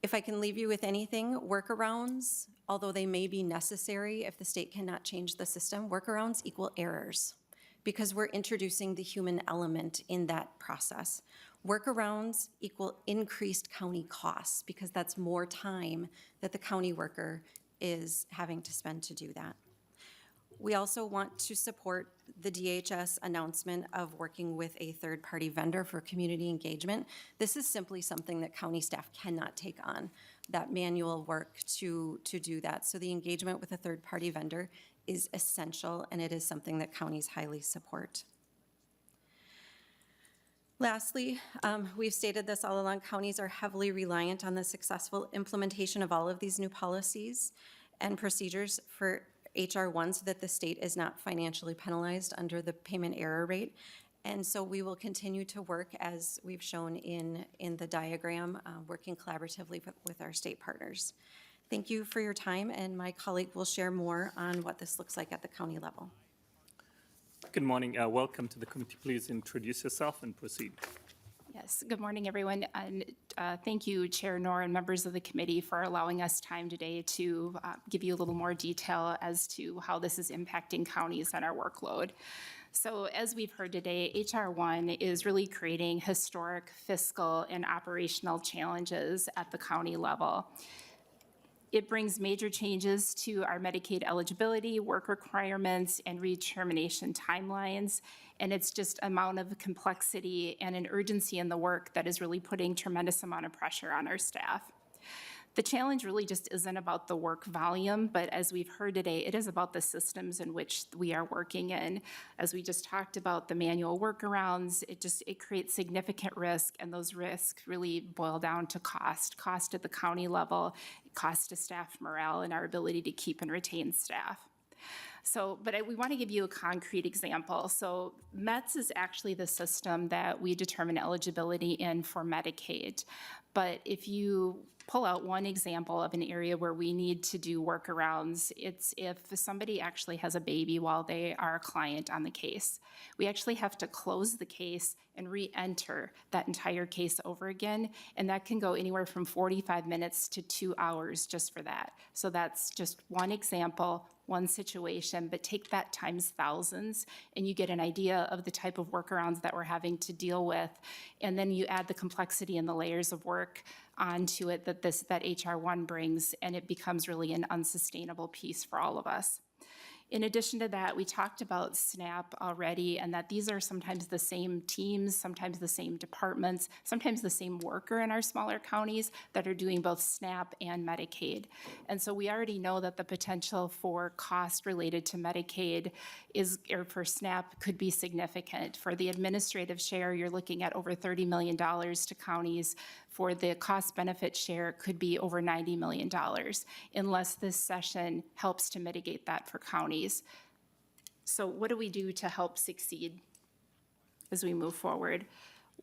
If I can leave you with anything, workarounds, although they may be necessary if the state cannot change the system, workarounds equal errors because we're introducing the human element in that process. Workarounds equal increased county costs because that's more time that the county worker is having to spend to do that. We also want to support the DHS announcement of working with a third-party vendor for community engagement. This is simply something that county staff cannot take on, that manual work to do that. So the engagement with a third-party vendor is essential, and it is something that counties highly support. Lastly, we've stated this all along, counties are heavily reliant on the successful implementation of all of these new policies and procedures for HR1 so that the state is not financially penalized under the payment error rate. And so we will continue to work, as we've shown in the diagram, working collaboratively with our state partners. Thank you for your time, and my colleague will share more on what this looks like at the county level. Good morning. Welcome to the committee. Please introduce yourself and proceed. Yes, good morning, everyone. And thank you, Chair Knorr and members of the committee for allowing us time today to give you a little more detail as to how this is impacting counties and our workload. So as we've heard today, HR 1 is really creating historic fiscal and operational challenges at the county level. It brings major changes to our Medicaid eligibility, work requirements, and redetermination timelines. And it's just amount of complexity and an urgency in the work that is really putting tremendous amount of pressure on our staff. The challenge really just isn't about the work volume, but as we've heard today, it is about the systems in which we are working in. As we just talked about the manual workarounds, it creates significant risk, and those risks really boil down to cost at the county level, cost to staff morale, and our ability to keep and retain staff. So, but we want to give you a concrete example. So METS is actually the system that we determine eligibility in for Medicaid. But if you pull out one example of an area where we need to do workarounds, it's if somebody actually has a baby while they are a client on the case. We actually have to close the case and re-enter that entire case over again, and that can go anywhere from 45 minutes to 2 hours just for that. So that's just one example, one situation, but take that times thousands, and you get an idea of the type of workarounds that we're having to deal with. And then you add the complexity and the layers of work onto it that HR 1 brings, and it becomes really an unsustainable piece for all of us. In addition to that, we talked about SNAP already, and that these are sometimes the same teams, sometimes the same departments, sometimes the same worker in our smaller counties that are doing both SNAP and Medicaid. And so we already know that the potential for cost related to Medicaid or for SNAP could be significant. For the administrative share, you're looking at over $30 million to counties. For the cost benefit share, it could be over $90 million, unless this session helps to mitigate that for counties. So what do we do to help succeed as we move forward?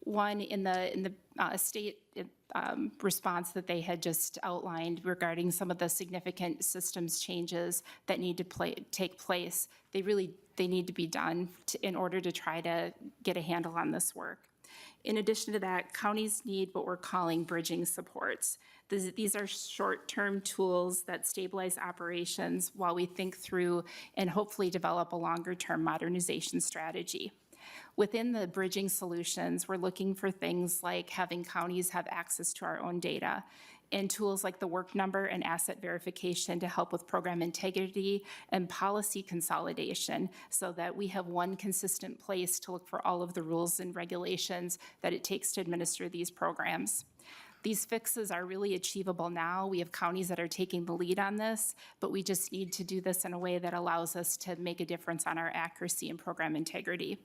One, in the state response that they had just outlined regarding some of the significant systems changes that need to take place, they need to be done in order to try to get a handle on this work. In addition to that, counties need what we're calling bridging supports. These are short-term tools that stabilize operations while we think through and hopefully develop a longer-term modernization strategy. Within the bridging solutions, we're looking for things like having counties have access to our own data, and tools like the work number and asset verification to help with program integrity and policy consolidation, so that we have one consistent place to look for all of the rules and regulations that it takes to administer these programs. These fixes are really achievable now. We have counties that are taking the lead on this, but we just need to do this in a way that allows us to make a difference on our accuracy and program integrity.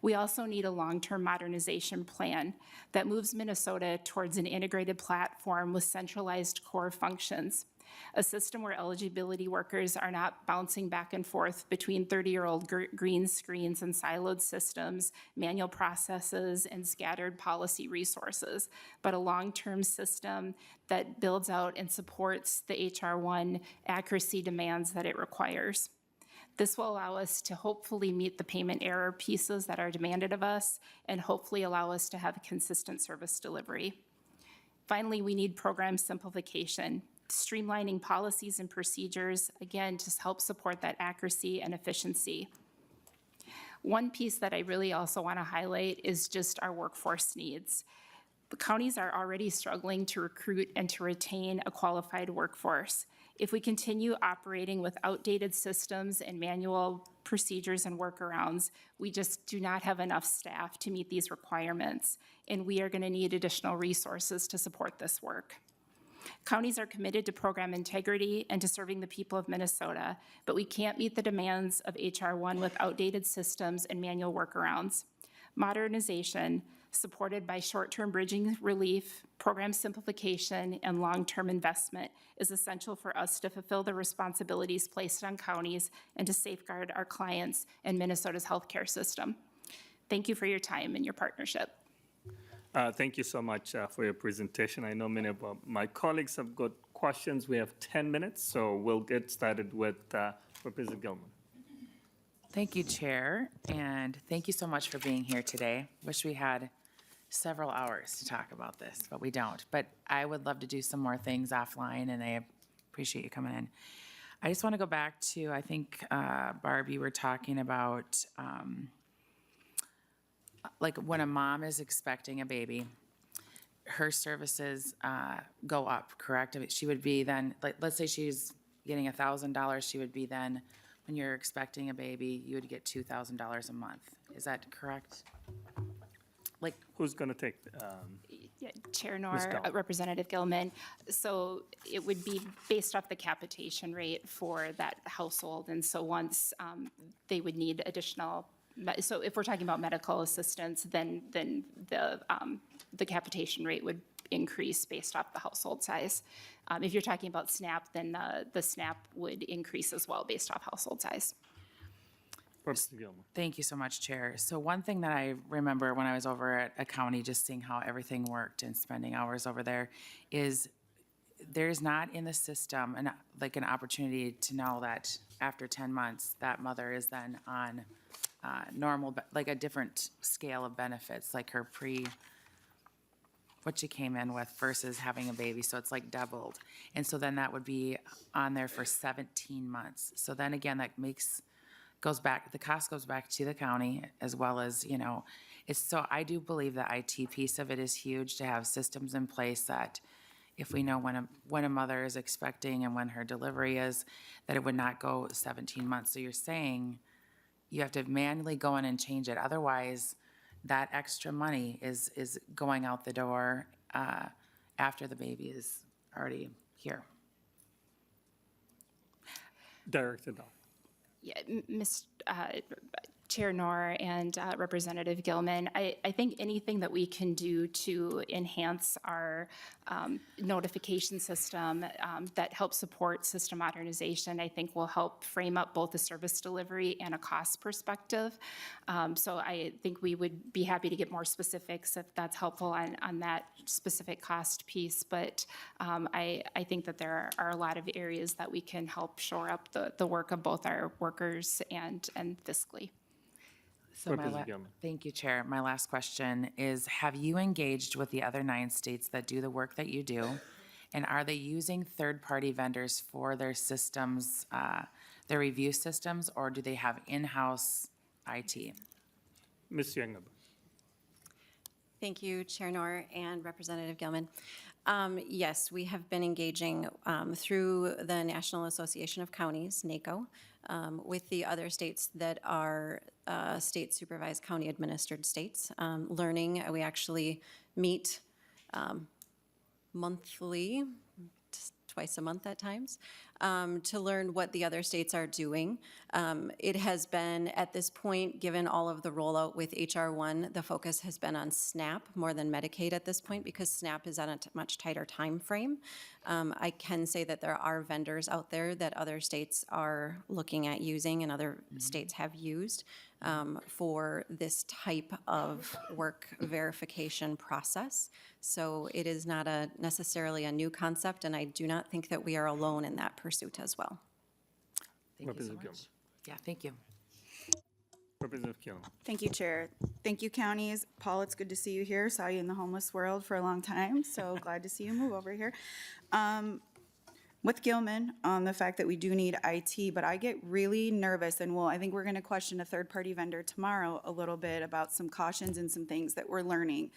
We also need a long-term modernization plan that moves Minnesota towards an integrated platform with centralized core functions, a system where eligibility workers are not bouncing back and forth between 30-year-old green screens and siloed systems, manual processes, and scattered policy resources, but a long-term system that builds out and supports the HR 1 accuracy demands that it requires. This will allow us to hopefully meet the payment error pieces that are demanded of us and hopefully allow us to have consistent service delivery. Finally, we need program simplification, streamlining policies and procedures, again, to help support that accuracy and efficiency. One piece that I really also want to highlight is just our workforce needs. The counties are already struggling to recruit and to retain a qualified workforce. If we continue operating with outdated systems and manual procedures and workarounds, we just do not have enough staff to meet these requirements, and we are going to need additional resources to support this work. Counties are committed to program integrity and to serving the people of Minnesota, but we can't meet the demands of HR 1 with outdated systems and manual workarounds. Modernization, supported by short-term bridging relief, program simplification, and long-term investment, is essential for us to fulfill the responsibilities placed on counties and to safeguard our clients and Minnesota's healthcare system. Thank you for your time and your partnership. Thank you so much for your presentation. I know many of my colleagues have got questions. We have 10 minutes, so we'll get started with Representative Gilman. Thank you, Chair, and thank you so much for being here today. Wish we had several hours to talk about this, but we don't. But I would love to do some more things offline, and I appreciate you coming in. I just want to go back to, I think, Barb, you were talking about, like, when a mom is expecting a baby, her services go up, correct? I mean, she would be then, like, let's say she's getting $1,000, she would be then, when you're expecting a baby, you would get $2,000 a month. Is that correct? Like, Who's going to take? Yeah, Chair Ms. Nor, Gilman. Representative Gilman. So it would be based off the capitation rate for that household. And so once they would need additional, so if we're talking about medical assistance, then the capitation rate would increase based off the household size. If you're talking about SNAP, then the SNAP would increase as well based off household size. Representative Gilman. thank you so much, Chair. So one thing that I remember when I was over at a county, just seeing how everything worked and spending hours over there, is there's not in the system an opportunity to know that after 10 months, that mother is then on normal, like a different scale of benefits, like her what she came in with versus having a baby, so it's like doubled. And so then that would be on there for 17 months. So then again, that the cost goes back to the county as well as, so I do believe the IT piece of it is huge, to have systems in place that if we know when a mother is expecting and when her delivery is, that it would not go 17 months. So you're saying you have to manually go in and change it. Otherwise, that extra money is going out the door after the baby is already here. Director Dahl. Yeah, Chair Nor and Representative Gilman, I think anything that we can do to enhance our notification system that helps support system modernization, I think will help frame up both a service delivery and a cost perspective. So I think we would be happy to get more specifics if that's helpful on that specific cost piece. But I think that there are a lot of areas that we can help shore up the work of both our workers and fiscally. So Representative Gilman. thank you, Chair. My last question is, have you engaged with the other 9 states that do the work that you do? And are they using third-party vendors for their systems, their review systems, or do they have in-house IT? Ms. Youngerberg. Thank you, Chair Nor and Representative Gilman. Yes, we have been engaging through the National Association of Counties, NACO, with the other states that are state supervised county administered states. Learning, we actually meet monthly, twice a month at times, to learn what the other states are doing. It has been, at this point, given all of the rollout with HR 1, the focus has been on SNAP more than Medicaid at this point, because SNAP is on a much tighter time frame. I can say that there are vendors out there that other states are looking at using and other states have used for this type of work verification process. So it is not necessarily a new concept, and I do not think that we are alone in that pursuit as well. Thank you so Representative Gilman. much. Yeah, thank you. Representative Gilman. Thank you, Chair. Thank you, counties. Paul, it's good to see you here. Saw you in the homeless world for a long time, so glad to see you move over here. With Gilman on the fact that we do need IT, but I get really nervous, and I think we're going to question a third-party vendor tomorrow a little bit about some cautions and some things that we're learning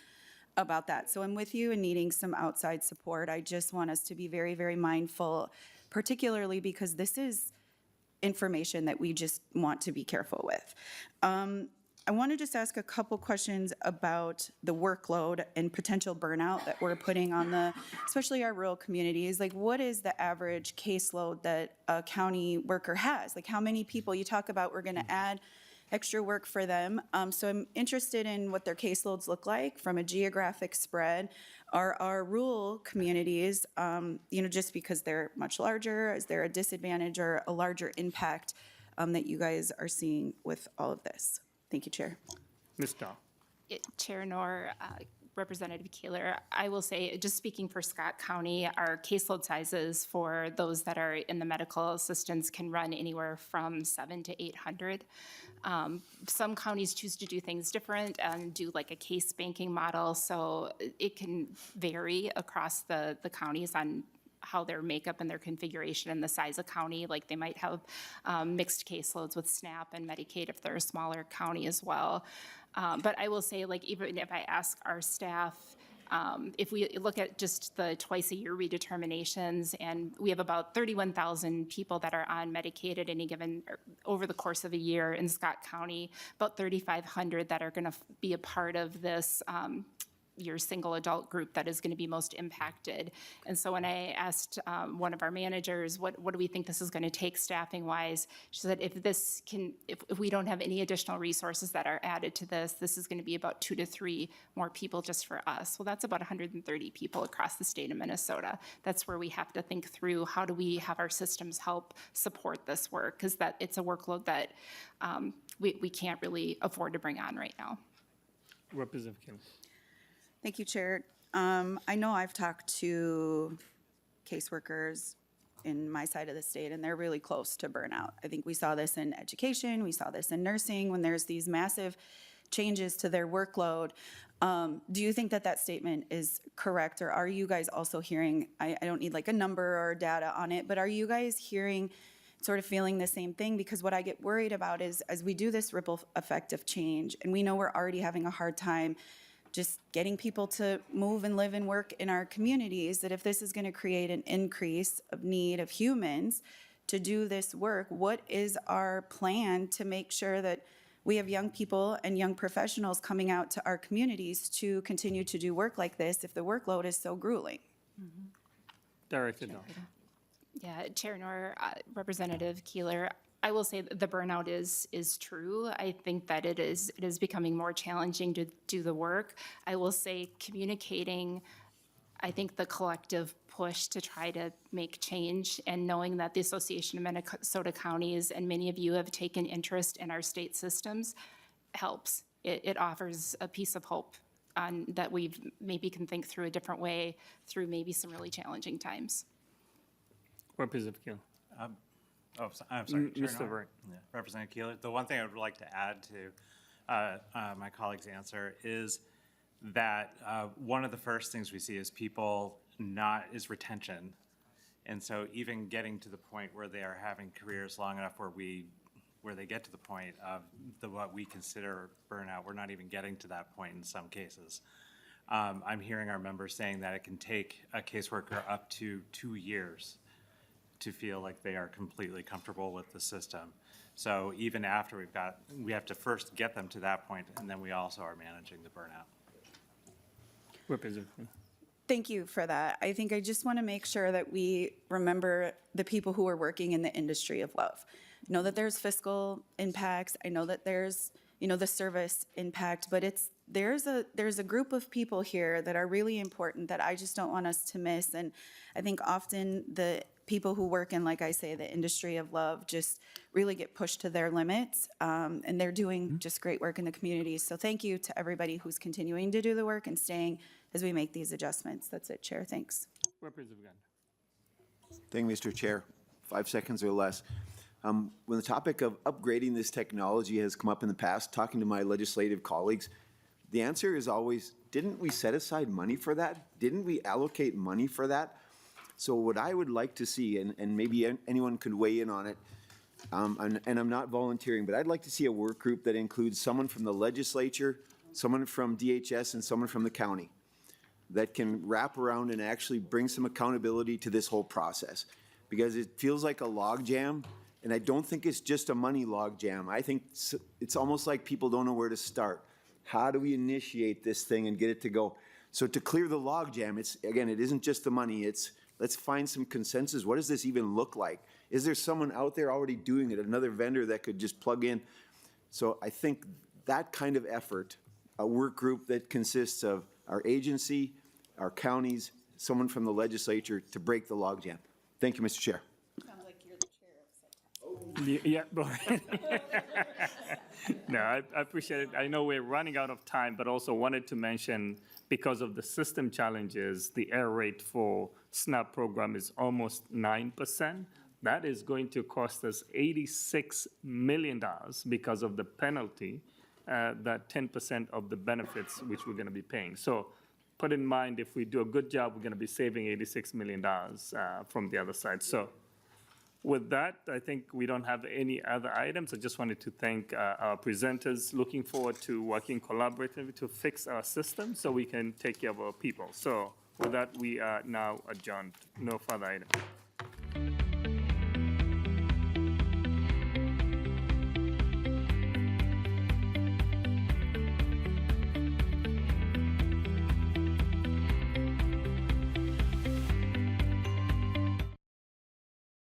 about that. So I'm with you in needing some outside support. I just want us to be very, very mindful, particularly because this is information that we just want to be careful with. I want to just ask a couple questions about the workload and potential burnout that we're putting on especially our rural communities. Like, what is the average caseload that a county worker has? Like, how many people you talk about we're going to add extra work for them? So I'm interested in what their caseloads look like from a geographic spread. Are our rural communities, just because they're much larger, is there a disadvantage or a larger impact that you guys are seeing with all of this? Thank you, Chair. Ms. Dahl. Chair Nor, Representative Keeler, I will say, just speaking for Scott County, our caseload sizes for those that are in the medical assistance can run anywhere from 700 to 800. Some counties choose to do things different and do like a case banking model, so it can vary across the counties on how their makeup and their configuration and the size of county. Like they might have mixed caseloads with SNAP and Medicaid if they're a smaller county as well. But I will say, like, even if I ask our staff, if we look at just the twice-a-year redeterminations, and we have about 31,000 people that are on Medicaid at any given, over the course of a year in Scott County, about 3,500 that are going to be a part of this your single adult group that is going to be most impacted. And so when I asked one of our managers, what do we think this is going to take staffing wise? She said, if we don't have any additional resources that are added to this is going to be about 2 to 3 more people just for us. Well, that's about 130 people across the state of Minnesota. That's where we have to think through, how do we have our systems help support this work? Because it's a workload that we can't really afford to bring on right now. Representative Kim. Thank you, Chair. I know I've talked to caseworkers in my side of the state, and they're really close to burnout. I think we saw this in education, we saw this in nursing, when there's these massive changes to their workload. Do you think that statement is correct, or are you guys also hearing, I don't need like a number or data on it, but are you guys hearing, sort of feeling the same thing? Because what I get worried about is, as we do this ripple effect of change, and we know we're already having a hard time just getting people to move and live and work in our communities, that if this is going to create an increase of need of humans to do this work, what is our plan to make sure that we have young people and young professionals coming out to our communities to continue to do work like this if the workload is so grueling? Director Dahl. Yeah, Chair Nor, Representative Keeler, I will say that the burnout is true. I think that it is becoming more challenging to do the work. I will say communicating, I think the collective push to try to make change, and knowing that the Association of Minnesota Counties and many of you have taken interest in our state systems helps. It offers a piece of hope on that we maybe can think through a different way through maybe some really challenging times. Representative Kim. I'm sorry. Chair Mr. Nor? Wright. Yeah, Representative Keeler. The one thing I would like to add to my colleague's answer is that one of the first things we see is is retention. And so even getting to the point where they are having careers long enough where they get to the point of what we consider burnout, we're not even getting to that point in some cases. I'm hearing our members saying that it can take a caseworker up to 2 years to feel like they are completely comfortable with the system. So even after we have to first get them to that point, and then we also are managing the burnout. Representative Kim. Thank you for that. I think I just want to make sure that we remember the people who are working in the industry of love. I know that there's fiscal impacts. I know that there's, the service impact, but there's a group of people here that are really important that I just don't want us to miss. And I think often the people who work in, like I say, the industry of love just really get pushed to their limits, and they're doing just great work in the community. So thank you to everybody who's continuing to do the work and staying as we make these adjustments. That's it, Chair. Thanks. Representative Gunn. Thank you, Mr. Chair. 5 seconds or less. When the topic of upgrading this technology has come up in the past, talking to my legislative colleagues, the answer is always, didn't we set aside money for that? Didn't we allocate money for that? So what I would like to see, and maybe anyone could weigh in on it, and I'm not volunteering, but I'd like to see a work group that includes someone from the legislature, someone from DHS, and someone from the county that can wrap around and actually bring some accountability to this whole process. Because it feels like a logjam, and I don't think it's just a money logjam. I think it's almost like people don't know where to start. How do we initiate this thing and get it to go? So to clear the logjam, it isn't just the money, let's find some consensus. What does this even look like? Is there someone out there already doing it, another vendor that could just plug in? So I think that kind of effort, a work group that consists of our agency, our counties, someone from the legislature to break the logjam. Thank you, Mr. Chair. Sounds like you're the chair of Yeah, but no, I appreciate it. I know we're running out of time, but also wanted to mention, because of the system challenges, the error rate for SNAP program is almost 9%. That is going to cost us $86 million because of the penalty, that 10% of the benefits which we're going to be paying. So put in mind, if we do a good job, we're going to be saving $86 million from the other side. So with that, I think we don't have any other items. I just wanted to thank our presenters. Looking forward to working collaboratively to fix our system so we can take care of our people. So with that, we are now adjourned. No further items.